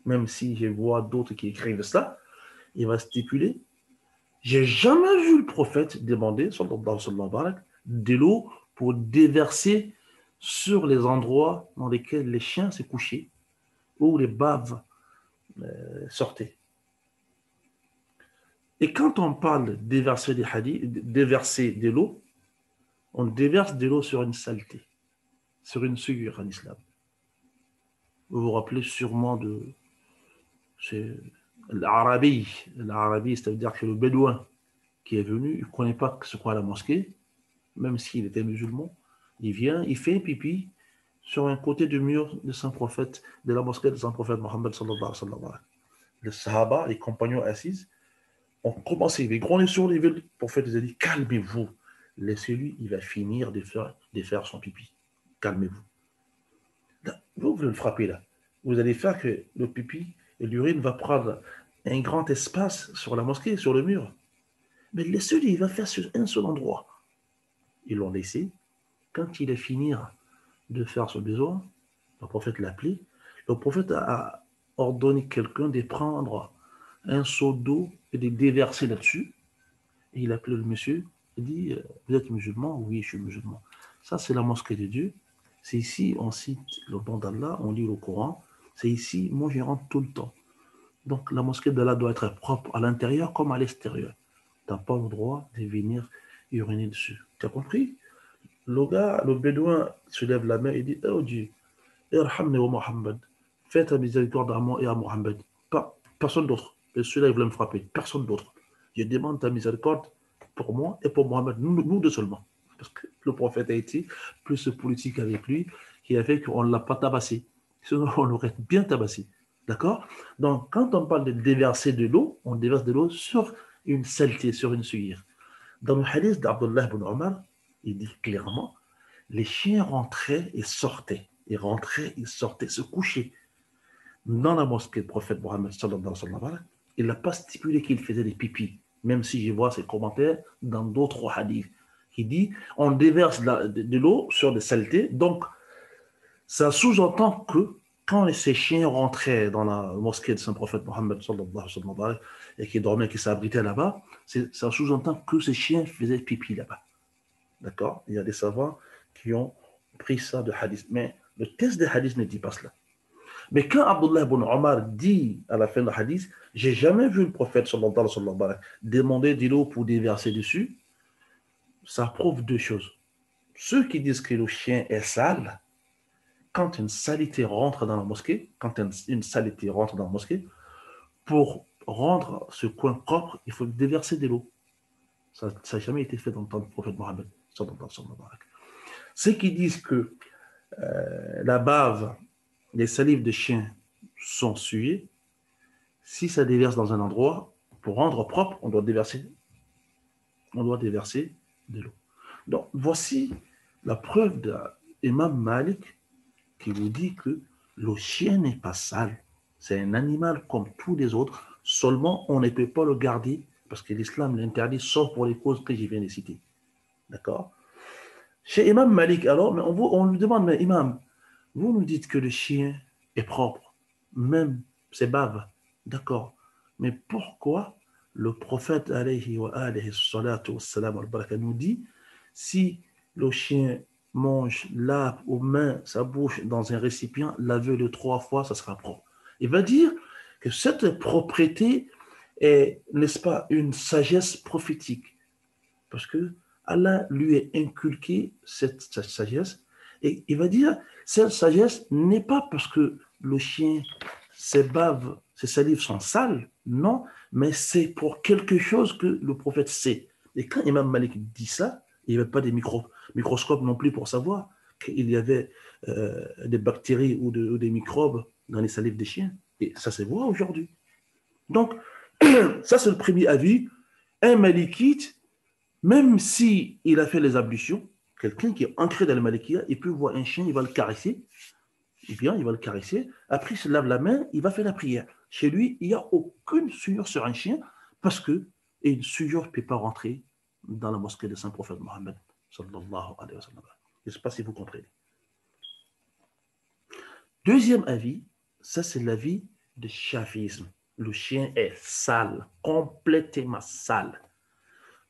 même si je vois d'autres qui écrivent cela. Il va stipuler: j'ai jamais vu le prophète demander, sallallahu alayhi wa sallam, de l'eau pour déverser sur les endroits dans lesquels les chiens se couchaient ou les baves sortaient. Et quand on parle de déverser de l'eau, on déverse de l'eau sur une saleté, sur une souillure en islam. Vous vous rappelez sûrement de l'Arabie. L'Arabie, c'est-à-dire que le bédouin qui est venu, il ne connaît pas ce qu'est la mosquée, même s'il était musulman. Il vient, il fait pipi sur un côté du mur de Saint-Prophète, de la mosquée de Saint-Prophète Mohammed sallallahu alayhi wa sallam. Les Sahaba, les compagnons assis, ont commencé, ils grognaient sur les villes. Le prophète les a dit: calmez-vous, laissez-lui, il va finir de faire son pipi. Calmez-vous. Là, vous le frappez là. Vous allez faire que le pipi et l'urine va prendre un grand espace sur la mosquée, sur le mur. Mais laissez-lui, il va faire sur un seul endroit. Ils l'ont laissé. Quand il a fini de faire son besoin, le prophète l'a appelé. Le prophète a ordonné quelqu'un de prendre un seau d'eau et de déverser là-dessus. Et il a appelé le monsieur. Il dit: vous êtes musulman? Oui, je suis musulman. Ça, c'est la mosquée de Dieu. C'est ici, on cite le nom d'Allah, on lit le Coran. C'est ici, moi, j'y rentre tout le temps. Donc, la mosquée d'Allah doit être propre à l'intérieur comme à l'extérieur. Tu n'as pas le droit de venir uriner dessus. Tu as compris? Le gars, le bédouin, se lève la main et dit: oh Dieu, irhamni wa Muhammad, fais ta miséricorde à moi et à Muhammad. Personne d'autre. Et celui-là, il voulait me frapper. Personne d'autre. Je demande ta miséricorde pour moi et pour Muhammad. Nous deux seulement. Parce que le prophète a été plus politique avec lui, qui a fait qu'on ne l'a pas tabassé. Sinon, on l'aurait bien tabassé. D'accord? Donc, quand on parle de déverser de l'eau, on déverse de l'eau sur une saleté, sur une souillure. Dans le hadith d'Abdullah ibn Omar, il dit clairement: les chiens rentraient et sortaient, se couchaient. Dans la mosquée du prophète Mohammed sallallahu alayhi wa sallam, il n'a pas stipulé qu'il faisait des pipis, même si je vois ses commentaires dans d'autres hadiths, qui dit: on déverse de l'eau sur des saletés. Donc, ça sous-entend que quand ces chiens rentraient dans la mosquée de Saint-Prophète Mohammed sallallahu alayhi wa sallam et qui dormaient, qui s'abritaient là-bas, ça sous-entend que ces chiens faisaient pipi là-bas. D'accord? Il y a des savants qui ont pris ça de hadith. Mais le texte des hadiths ne dit pas cela. Mais quand Abdullah ibn Omar dit à la fin du hadith: j'ai jamais vu le prophète sallallahu alayhi wa sallam demander de l'eau pour déverser dessus, ça prouve deux choses. Ceux qui disent que le chien est sale, quand une saleté rentre dans la mosquée, pour rendre ce coin propre, il faut déverser de l'eau. Ça n'a jamais été fait dans le temps du prophète Mohammed. Ceux qui disent que la bave, les salives de chien sont souillées, si ça déverse dans un endroit, pour rendre propre, on doit déverser de l'eau. Donc, voici la preuve d'Imam Malik qui vous dit que le chien n'est pas sale. C'est un animal comme tous les autres, seulement on ne peut pas le garder parce que l'islam l'interdit, sauf pour les causes que je viens de citer. D'accord? Chez Imam Malik, alors, on lui demande: mais Imam, vous nous dites que le chien est propre, même ses baves. D'accord. Mais pourquoi le prophète alayhi wa alayhi salatu wassalam al-baraka nous dit: si le chien mange, lave ou met sa bouche dans un récipient, lave-le 3 fois, ça sera propre. Il va dire que cette propreté est, n'est-ce pas, une sagesse prophétique. Parce que Allah lui a inculqué cette sagesse. Et il va dire: cette sagesse n'est pas parce que le chien, ses baves, ses salives sont sales, non, mais c'est pour quelque chose que le prophète sait. Et quand Imam Malik dit ça, il n'y avait pas des microscopes non plus pour savoir qu'il y avait des bactéries ou des microbes dans les salives des chiens. Et ça se voit aujourd'hui. Donc, ça c'est le premier avis. Un malikite, même s'il a fait les ablutions, quelqu'un qui est ancré dans le malikia, il peut voir un chien, il va le caresser. Eh bien, il va le caresser. Après, il se lave la main, il va faire la prière. Chez lui, il n'y a aucune souillure sur un chien parce que une souillure ne peut pas rentrer dans la mosquée du Saint-Prophète Mohammed sallallahu alayhi wa sallam. Je ne sais pas si vous comprenez. Deuxième avis, ça c'est l'avis de chavisme. Le chien est sale, complètement sale.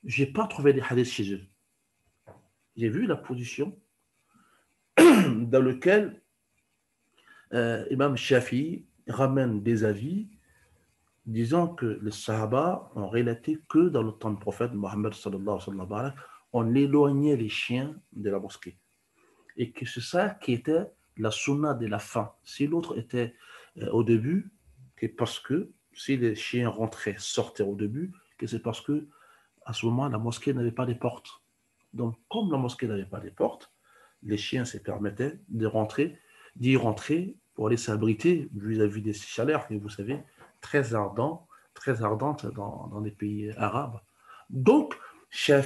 Je n'ai pas trouvé des hadiths chez eux. J'ai vu la position dans laquelle Imam Shafi ramène des avis disant que les Sahaba ont relaté que dans le temps du prophète Mohammed sallallahu alayhi wa sallam, on éloignait les chiens de la mosquée. Et que c'est ça qui était la sunna de la fin. Si l'autre était au début, c'est parce que si les chiens rentraient, sortaient au début, que c'est parce que à ce moment, la mosquée n'avait pas de portes. Donc, comme la mosquée n'avait pas de portes, les chiens se permettaient d'y rentrer pour aller s'abriter vis-à-vis des chaleurs que vous savez, très ardentes dans les pays arabes. Donc, chez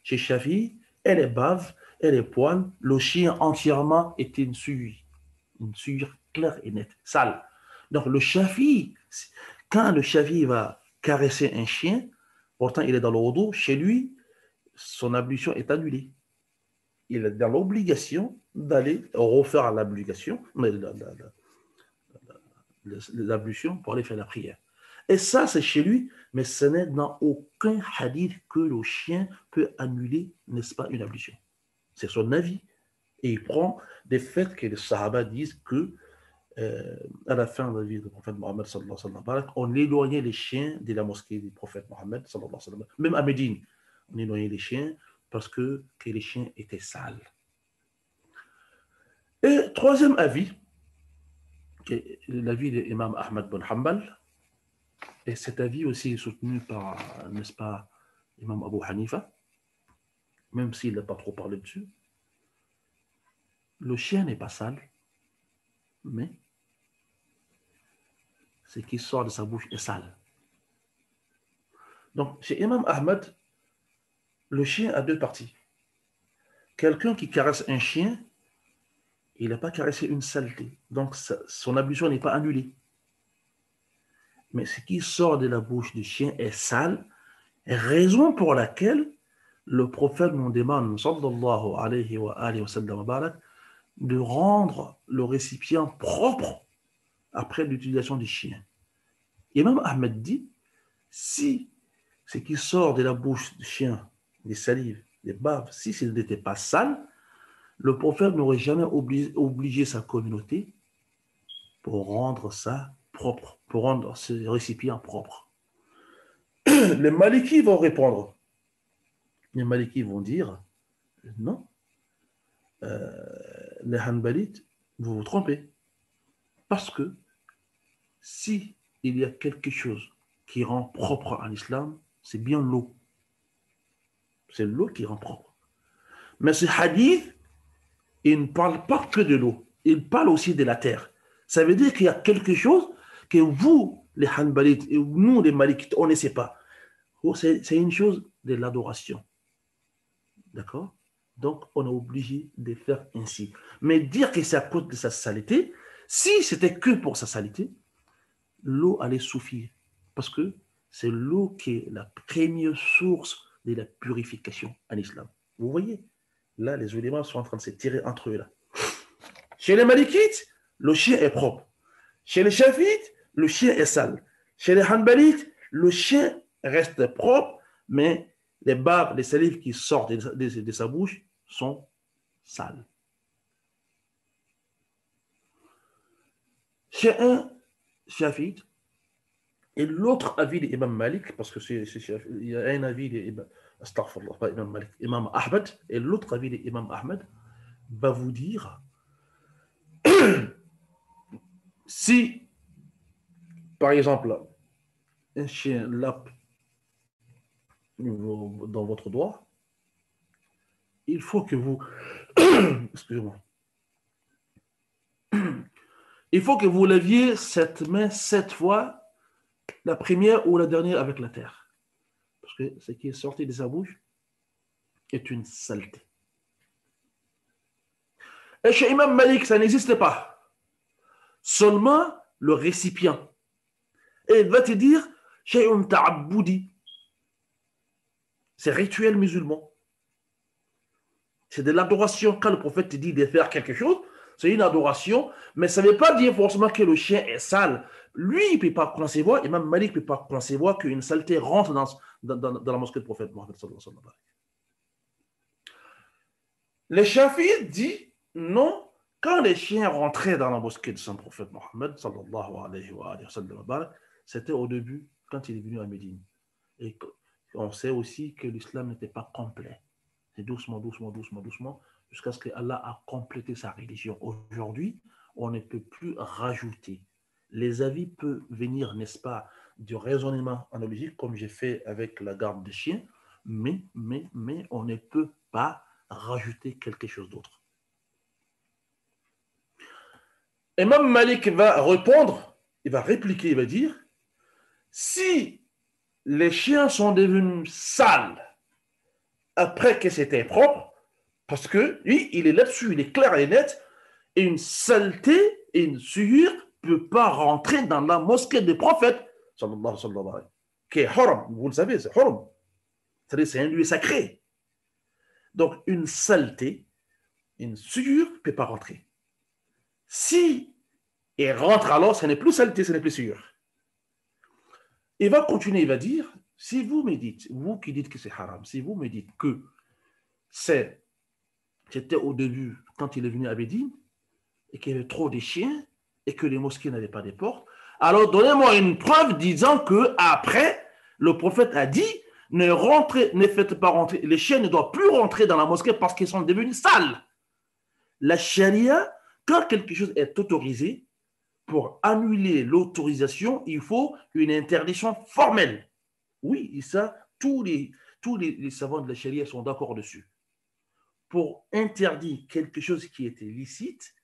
Shafi, elle est bave, elle est poêle, le chien entièrement était une souillure claire et nette, sale. Donc, le Shafi, quand le Shafi va caresser un chien, pourtant il est dans le wudu, chez lui, son ablution est annulée. Il est dans l'obligation d'aller refaire l'ablution pour aller faire la prière. Et ça, c'est chez lui, mais ce n'est dans aucun hadith que le chien peut annuler, n'est-ce pas, une ablution. C'est son avis. Et il prend des faits que les Sahaba disent que à la fin de la vie du prophète Mohammed sallallahu alayhi wa sallam, on éloignait les chiens de la mosquée du prophète Mohammed sallallahu alayhi wa sallam. Même à Médine, on éloignait les chiens parce que les chiens étaient sales. Et troisième avis, l'avis de l'imam Ahmad bin Hanbal, et cet avis aussi est soutenu par, n'est-ce pas, l'imam Abu Hanifa, même s'il n'a pas trop parlé dessus. Le chien n'est pas sale, mais ce qui sort de sa bouche est sale. Donc, chez Imam Ahmad, le chien a deux parties. Quelqu'un qui caresse un chien, il n'a pas caressé une saleté. Donc, son ablution n'est pas annulée. Mais ce qui sort de la bouche du chien est sale, raison pour laquelle le prophète nous demande, sallallahu alayhi wa sallam, de rendre le récipient propre après l'utilisation du chien. Imam Ahmed dit, si ce qui sort de la bouche du chien, des salives, des baves, si ce n'était pas sale, le prophète n'aurait jamais obligé sa communauté pour rendre ça propre, pour rendre ce récipient propre. Les Malikis vont répondre. Les Malikis vont dire, non, les Hanbalites, vous vous trompez. Parce que si il y a quelque chose qui rend propre en islam, c'est bien l'eau. C'est l'eau qui rend propre. Mais ce hadith, il ne parle pas que de l'eau. Il parle aussi de la terre. Ça veut dire qu'il y a quelque chose que vous, les Hanbalites, et nous, les Malikites, on ne sait pas. C'est une chose de l'adoration. D'accord? Donc, on est obligé de faire ainsi. Mais dire que c'est à cause de sa saleté, si c'était que pour sa saleté, l'eau allait suffire. Parce que c'est l'eau qui est la première source de la purification en islam. Vous voyez? Là, les ulémas sont en train de se tirer entre eux. Là. Chez les Malikites, le chien est propre. Chez les Shafiites, le chien est sale. Chez les Hanbalites, le chien reste propre, mais les baves, les salives qui sortent de sa bouche sont sales. Chez un Shafiite, et l'autre avis d'Imam Malik, parce que il y a un avis d'Imam, pas Imam Malik, Imam Ahmed, et l'autre avis d'Imam Ahmed va vous dire si, par exemple, un chien lappe dans votre doigt, il faut que vous excusez-moi, il faut que vous laviez cette main 7 fois, la première ou la dernière avec la terre. Parce que ce qui est sorti de sa bouche est une saleté. Et chez Imam Malik, ça n'existe pas. Seulement le récipient. Et il va te dire, shay'un ta'abboudi. C'est rituel musulman. C'est de l'adoration. Quand le prophète te dit de faire quelque chose, c'est une adoration, mais ça ne veut pas dire forcément que le chien est sale. Lui, il ne peut pas concevoir, et même Malik ne peut pas concevoir qu'une saleté rentre dans la mosquée du prophète Mohammed sallallahu alayhi wa sallam. Les Shafi'ites disent non, quand les chiens rentraient dans la mosquée de son prophète Mohammed sallallahu alayhi wa sallam, c'était au début, quand il est venu à Médine. Et on sait aussi que l'islam n'était pas complet. C'est doucement, jusqu'à ce que Allah a complété sa religion. Aujourd'hui, on ne peut plus rajouter. Les avis peuvent venir, n'est-ce pas, du raisonnement analogique, comme j'ai fait avec la garde des chiens, mais on ne peut pas rajouter quelque chose d'autre. Imam Malik va répondre, il va répliquer, il va dire, si les chiens sont devenus sales après que c'était propre, parce que lui, il est là-dessus, il est clair et net, et une saleté et une souillure ne peut pas rentrer dans la mosquée des prophètes, sallallahu alayhi, qui est haram, vous le savez, c'est haram. C'est-à-dire, c'est un lieu sacré. Donc, une saleté, une souillure ne peut pas rentrer. Si elle rentre alors, ce n'est plus saleté, ce n'est plus souillure. Il va continuer, il va dire, si vous me dites, vous qui dites que c'est haram, si vous me dites que c'était au début, quand il est venu à Médine, et qu'il y avait trop de chiens, et que les mosquées n'avaient pas de portes, alors donnez-moi une preuve disant que après, le prophète a dit, ne faites pas rentrer, les chiens ne doivent plus rentrer dans la mosquée parce qu'ils sont devenus sales. La charia, quand quelque chose est autorisé, pour annuler l'autorisation, il faut une interdiction formelle. Oui, et ça, tous les savants de la charia sont d'accord dessus. Pour interdire quelque chose qui était licite,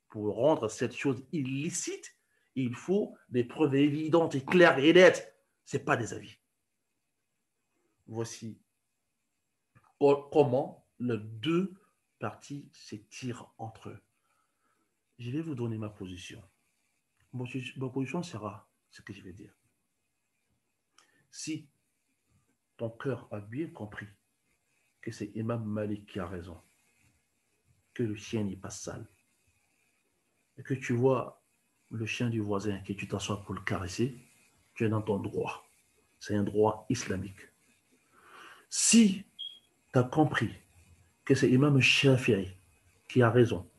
pour rendre cette chose illicite, il faut des preuves évidentes et claires et nettes. Ce n'est pas des avis. Voici comment les deux parties se tirent entre eux. Je vais vous donner ma position. Ma position sera ce que je vais dire. Si ton cœur a bien compris que c'est Imam Malik qui a raison, que le chien n'est pas sale, et que tu vois le chien du voisin, que tu t'assois pour le caresser, tu es dans ton droit. C'est un droit islamique. Si tu as compris que c'est Imam Shafi'i qui a raison,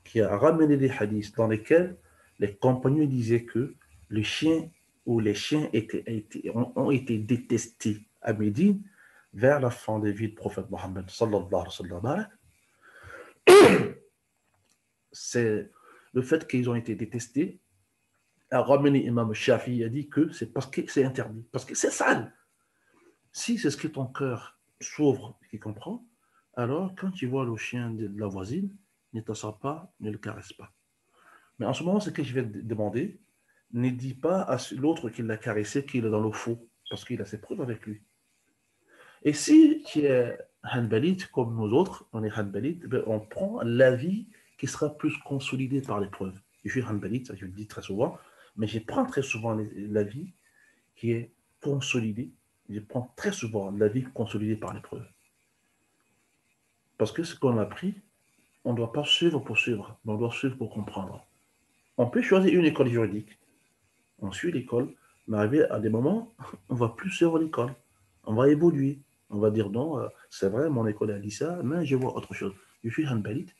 qui a ramené des hadiths dans lesquels les compagnons disaient que le chien ou les chiens ont été détestés à Médine vers la fin de vie du prophète Mohammed sallallahu alayhi wa sallam. C'est le fait qu'ils ont été détestés a ramené Imam Shafi'i a dit que c'est parce que c'est interdit, parce que c'est sale. Si c'est ce que ton cœur s'ouvre et qui comprend, alors quand tu vois le chien de la voisine, ne t'assois pas, ne le caresse pas. Mais en ce moment, ce que je vais te demander, ne dis pas à l'autre qui l'a caressé qu'il est dans le faux, parce qu'il a ses preuves avec lui. Et si tu es Hanbalite, comme nous autres, on est Hanbalite, on prend l'avis qui sera plus consolidé par les preuves. Je suis Hanbalite, ça je le dis très souvent, mais je prends très souvent l'avis qui est consolidé. Je prends très souvent l'avis consolidé par les preuves. Parce que ce qu'on a appris, on ne doit pas suivre pour suivre, mais on doit suivre pour comprendre. On peut choisir une école juridique. On suit l'école, mais arrivé à des moments, on ne va plus suivre l'école. On va évoluer. On va dire non, c'est vrai, mon école a dit ça, mais je vois autre chose. Je suis Hanbalite.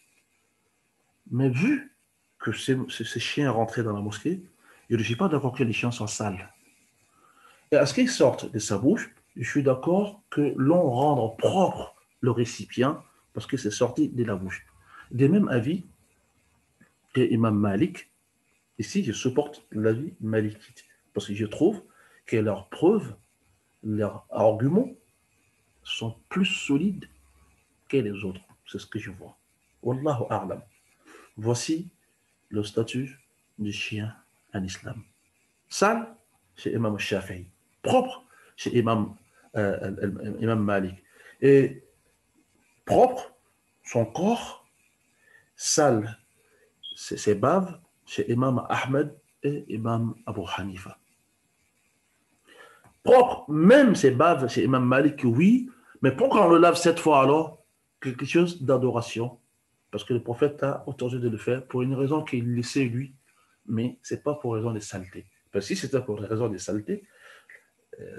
Mais vu que ces chiens rentraient dans la mosquée, je ne suis pas d'accord que les chiens soient sales. Et à ce qu'ils sortent de sa bouche, je suis d'accord que l'on rende propre le récipient parce que c'est sorti de la bouche. Des mêmes avis que Imam Malik, ici je supporte l'avis malikite parce que je trouve que leurs preuves, leurs arguments sont plus solides que les autres. C'est ce que je vois. Wallahu a'lam. Voici le statut du chien en islam. Sale, chez Imam Shafi'i. Propre, chez Imam Malik. Et propre, son corps, sale, ses baves, chez Imam Ahmed et Imam Abu Hanifa. Propre, même ses baves chez Imam Malik, oui, Mais pourquoi on le lave 7 fois alors? Quelque chose d'adoration. Parce que le prophète a autorisé de le faire pour une raison qu'il le sait lui, mais ce n'est pas pour raison de saleté. Parce que si c'était pour raison de saleté,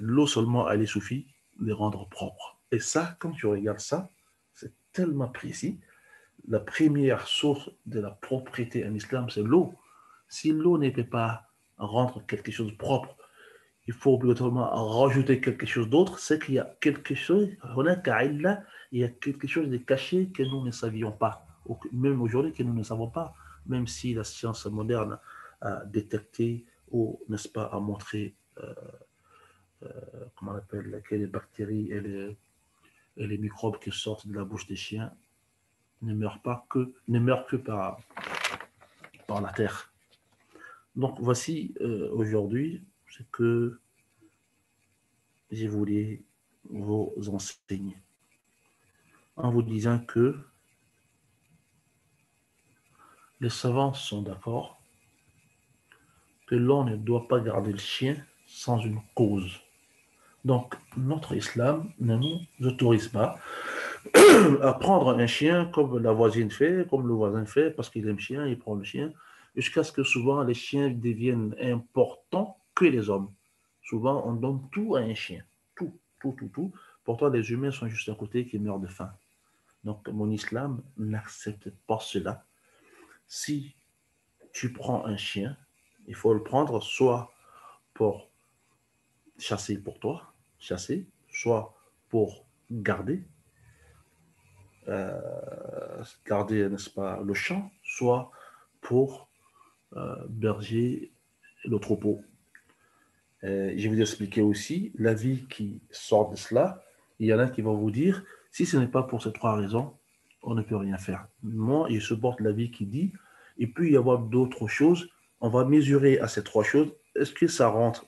l'eau seulement allait suffire de rendre propre. Et ça, quand tu regardes ça, c'est tellement précis. La première source de la propriété en islam, c'est l'eau. Si l'eau ne peut pas rendre quelque chose de propre, il faut obligatoirement rajouter quelque chose d'autre, c'est qu'il y a quelque chose, il y a quelque chose de caché que nous ne savions pas, même aujourd'hui que nous ne savons pas, même si la science moderne a détecté ou, n'est-ce pas, a montré, comment on appelle, que les bactéries et les microbes qui sortent de la bouche des chiens ne meurent que par la terre. Donc voici aujourd'hui ce que j'ai voulu vous enseigner en vous disant que les savants sont d'accord que l'on ne doit pas garder le chien sans une cause. Donc notre islam ne nous autorise pas à prendre un chien comme la voisine fait, comme le voisin fait, parce qu'il aime le chien, il prend le chien, jusqu'à ce que souvent les chiens deviennent importants que les hommes. Souvent, on donne tout à un chien. Tout, tout, tout, tout. Pourtant, les humains sont juste à côté qui meurent de faim. Donc, mon islam n'accepte pas cela. Si tu prends un chien, il faut le prendre soit pour chasser pour toi, chasser, soit pour garder, garder, n'est-ce pas, le champ, soit pour berger le troupeau. Je vais vous expliquer aussi la vie qui sort de cela. Il y en a qui vont vous dire, si ce n'est pas pour ces 3 raisons, on ne peut rien faire. Moi, je supporte la vie qui dit, il peut y avoir d'autres choses. On va mesurer à ces 3 choses. Est-ce que ça rentre?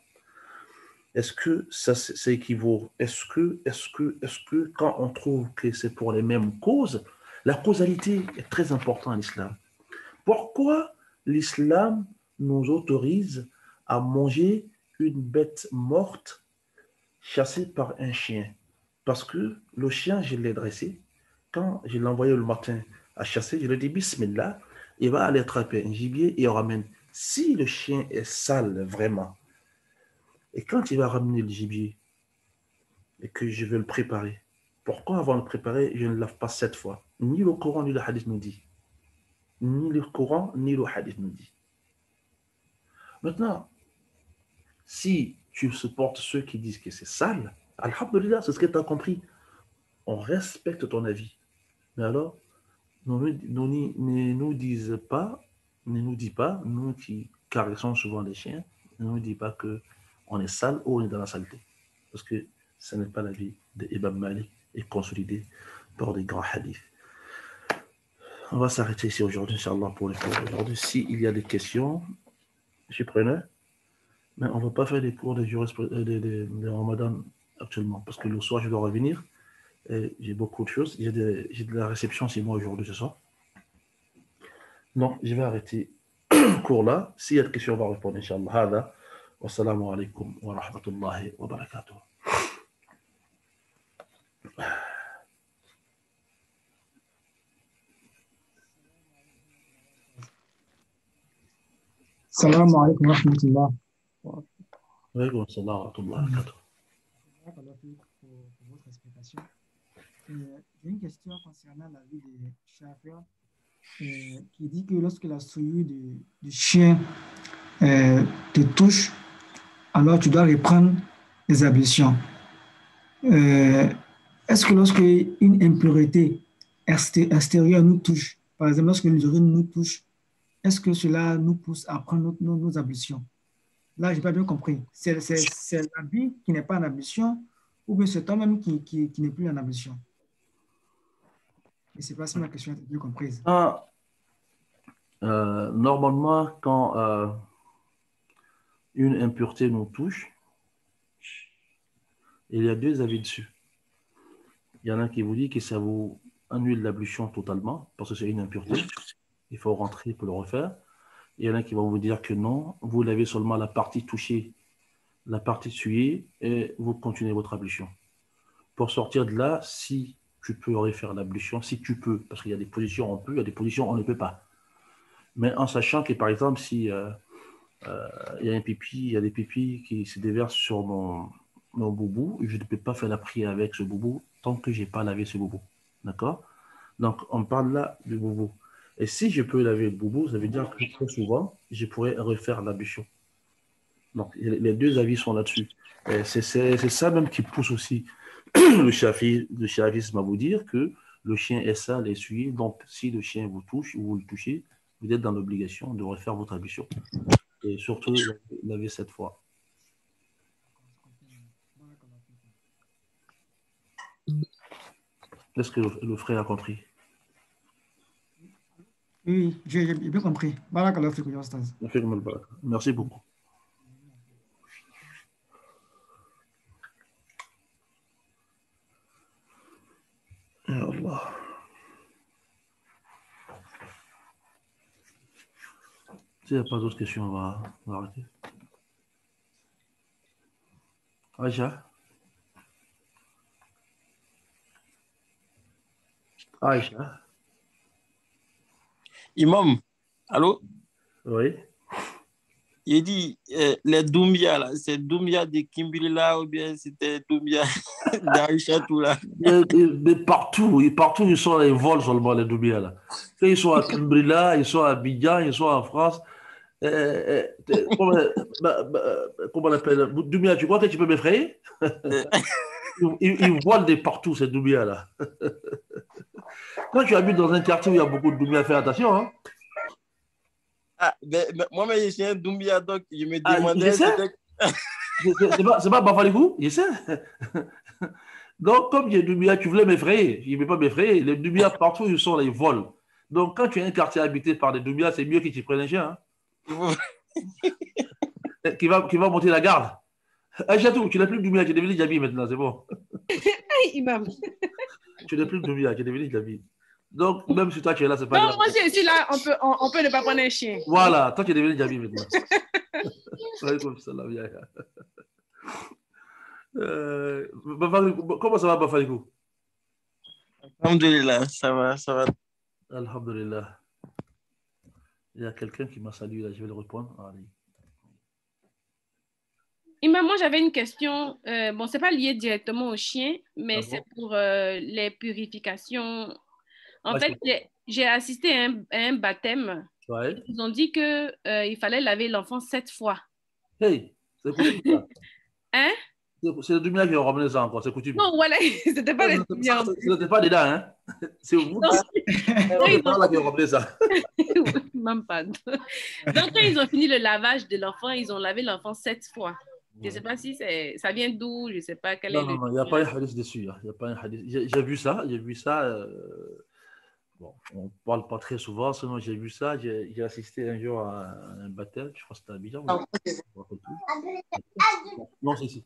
Est-ce que ça équivaut? Est-ce que quand on trouve que c'est pour les mêmes causes, la causalité est très importante en islam. Pourquoi l'islam nous autorise à manger une bête morte chassée par un chien? Parce que le chien, je l'ai dressé. Quand je l'ai envoyé le matin à chasser, je lui ai dit Bismillah, il va aller attraper un gibier et il ramène. Si le chien est sale vraiment, et quand il va ramener le gibier et que je vais le préparer, pourquoi avant de le préparer, je ne le lave pas 7 fois? Ni le Coran ni le hadith nous dit. Ni le Coran ni le hadith nous dit. Maintenant, si tu supportes ceux qui disent que c'est sale, alhamdulillah, c'est ce que tu as compris. On respecte ton avis. Mais alors, ne nous dis pas, nous qui caressons souvent les chiens, ne nous dis pas qu'on est sale ou on est dans la saleté. Parce que ce n'est pas l'avis d'Imam Malik et consolidé par des grands hadiths. On va s'arrêter ici aujourd'hui, Inch'Allah, pour les cours d'aujourd'hui. S'il y a des questions, je suis preneur. Mais on ne va pas faire des cours de Ramadan actuellement, parce que le soir, je dois revenir. Et j'ai beaucoup de choses. J'ai de la réception chez moi aujourd'hui, ce soir. Donc, je vais arrêter le cours là. S'il y a des questions, on va répondre, Inch'Allah. Hada. Wassalamu alaikum wa rahmatullahi wa barakatuh. Salam alaikum wa rahmatullah. Wa alaikum assalam wa rahmatullahi wa barakatuh. Pour votre explication. J'ai une question concernant la vie de Shafia qui dit que lorsque la souillure du chien te touche, alors tu dois reprendre les ablutions. Est-ce que lorsque une impureté extérieure nous touche, par exemple lorsque l'urine nous touche, est-ce que cela nous pousse à prendre nos ablutions? Là, je n'ai pas bien compris. C'est l'habit qui n'est pas en ablution ou bien c'est toi-même qui n'est plus en ablution? Et c'est pas si ma question est bien comprise. Normalement, quand une impureté nous touche, il y a 2 avis dessus. Il y en a qui vous disent que ça vous annule l'ablution totalement parce que c'est une impureté. Il faut rentrer pour le refaire. Il y en a qui vont vous dire que non, vous lavez seulement la partie touchée, la partie souillée et vous continuez votre ablution. pour sortir de là, si tu peux refaire l'ablution, si tu peux, parce qu'il y a des positions on peut, il y a des positions on ne peut pas. Mais en sachant que, par exemple, si il y a un pipi, il y a des pipis qui se déversent sur mon boubou, je ne peux pas faire la prière avec ce boubou tant que je n'ai pas lavé ce boubou. D'accord? Donc, on parle là du boubou. Et si je peux laver le boubou, ça veut dire que très souvent, je pourrais refaire l'ablution. Donc, les deux avis sont là-dessus. C'est ça même qui pousse aussi le chavisme à vous dire que le chien est sale et essuyé. Donc, si le chien vous touche ou vous le touchez, vous êtes dans l'obligation de refaire votre ablution. Et surtout, laver 7 fois. Est-ce que le frère a compris? Oui, j'ai bien compris. Barakallahu fikum, ya Ustaz. Merci beaucoup. Ya Allah. S'il n'y a pas d'autres questions, on va arrêter. Aïcha? Aïcha? Imam, allô? Oui. Il dit les Doumbia, là, c'est Doumbia de Kimbilila ou bien c'était Doumbia d'Aïcha tout là? Mais partout, ils sont là, ils volent seulement les Doumbia là. Ils sont à Kimbrila, ils sont à Abidjan, ils sont en France. Comment on appelle? Doumbia, tu crois que tu peux m'effrayer? Ils volent de partout, ces Doumbia là. Quand tu habites dans un quartier où il y a beaucoup de Doumbia, fais attention. Hein? Ah, moi-même, je suis un Doumbia, donc je me demandais. C'est pas Bafalikou, je sais. Donc, comme j'ai Doumbia, tu voulais m'effrayer. Je ne veux pas m'effrayer. Les Doumbia, partout où ils sont là, ils volent. Donc, quand tu as un quartier habité par des Doumbia, c'est mieux qu'ils te prennent un chien. Hein? qui va monter la garde. Aïchatou, tu n'es plus Doumbia, tu es devenu Djabi maintenant, c'est bon. Imam. Tu n'es plus Doumbia, tu es devenu Djabi. Donc, même si toi tu es là, c'est pas non, grave. moi, je suis là, on peut ne pas prendre un chien. Voilà, toi tu es devenu Djabi maintenant. Comment ça va, Bafalikou? Alhamdulillah, ça va, ça va. Alhamdulillah. Il y a quelqu'un qui m'a salué là, je vais le répondre. Allez. Imam, moi j'avais une question. Bon, c'est pas lié directement au chien, mais c'est pour les purifications. En fait, j'ai assisté à un baptême. Ouais. Ils ont dit que il fallait laver l'enfant 7 fois. Hey, c'est coutume ça. Hein? C'est le Dumia qui a ramené ça encore, c'est coutume. Non, voilà, c'était pas les Dumia. C'était pas dedans, hein? C'est vous qui a ramené ça. Même pas. Donc, quand ils ont fini le lavage de l'enfant, ils ont lavé l'enfant 7 fois. Je ne sais pas si ça vient d'où, je ne sais pas quel est le... Non, il n'y a pas un hadith dessus. Il y a pas un hadith. J'ai vu ça, bon, on ne parle pas très souvent, sinon j'ai vu ça, j'ai assisté un jour à un baptême, je crois que c'était à Abidjan. Non, c'est ici.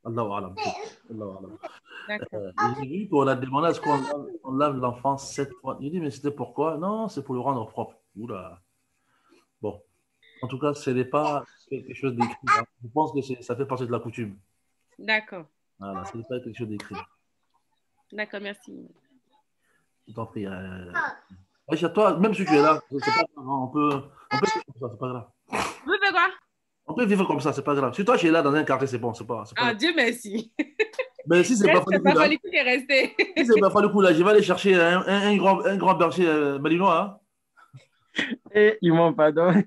Allahu alam. J'ai vu qu'on a demandé à ce qu'on lave l'enfant 7 fois. Il dit, mais c'était pourquoi? Non, c'est pour le rendre propre. Oula. Bon. En tout cas, ce n'est pas quelque chose d'écrit. Je pense que ça fait partie de la coutume. D'accord. Voilà, ce n'est pas quelque chose d'écrit. D'accord, merci. Je t'en prie. Aïcha, toi, même si tu es là, c'est pas grave, on peut vivre comme ça, c'est pas grave. Vous faites quoi? On peut vivre comme ça, c'est pas grave. Si toi, tu es là dans un quartier, c'est bon, c'est pas Ah, Dieu merci. Mais si c'est pas fallu qui est resté. Si c'est pas fallu coup là, je vais aller chercher un grand berger malinois. Hein? Et ils m'ont pardonné.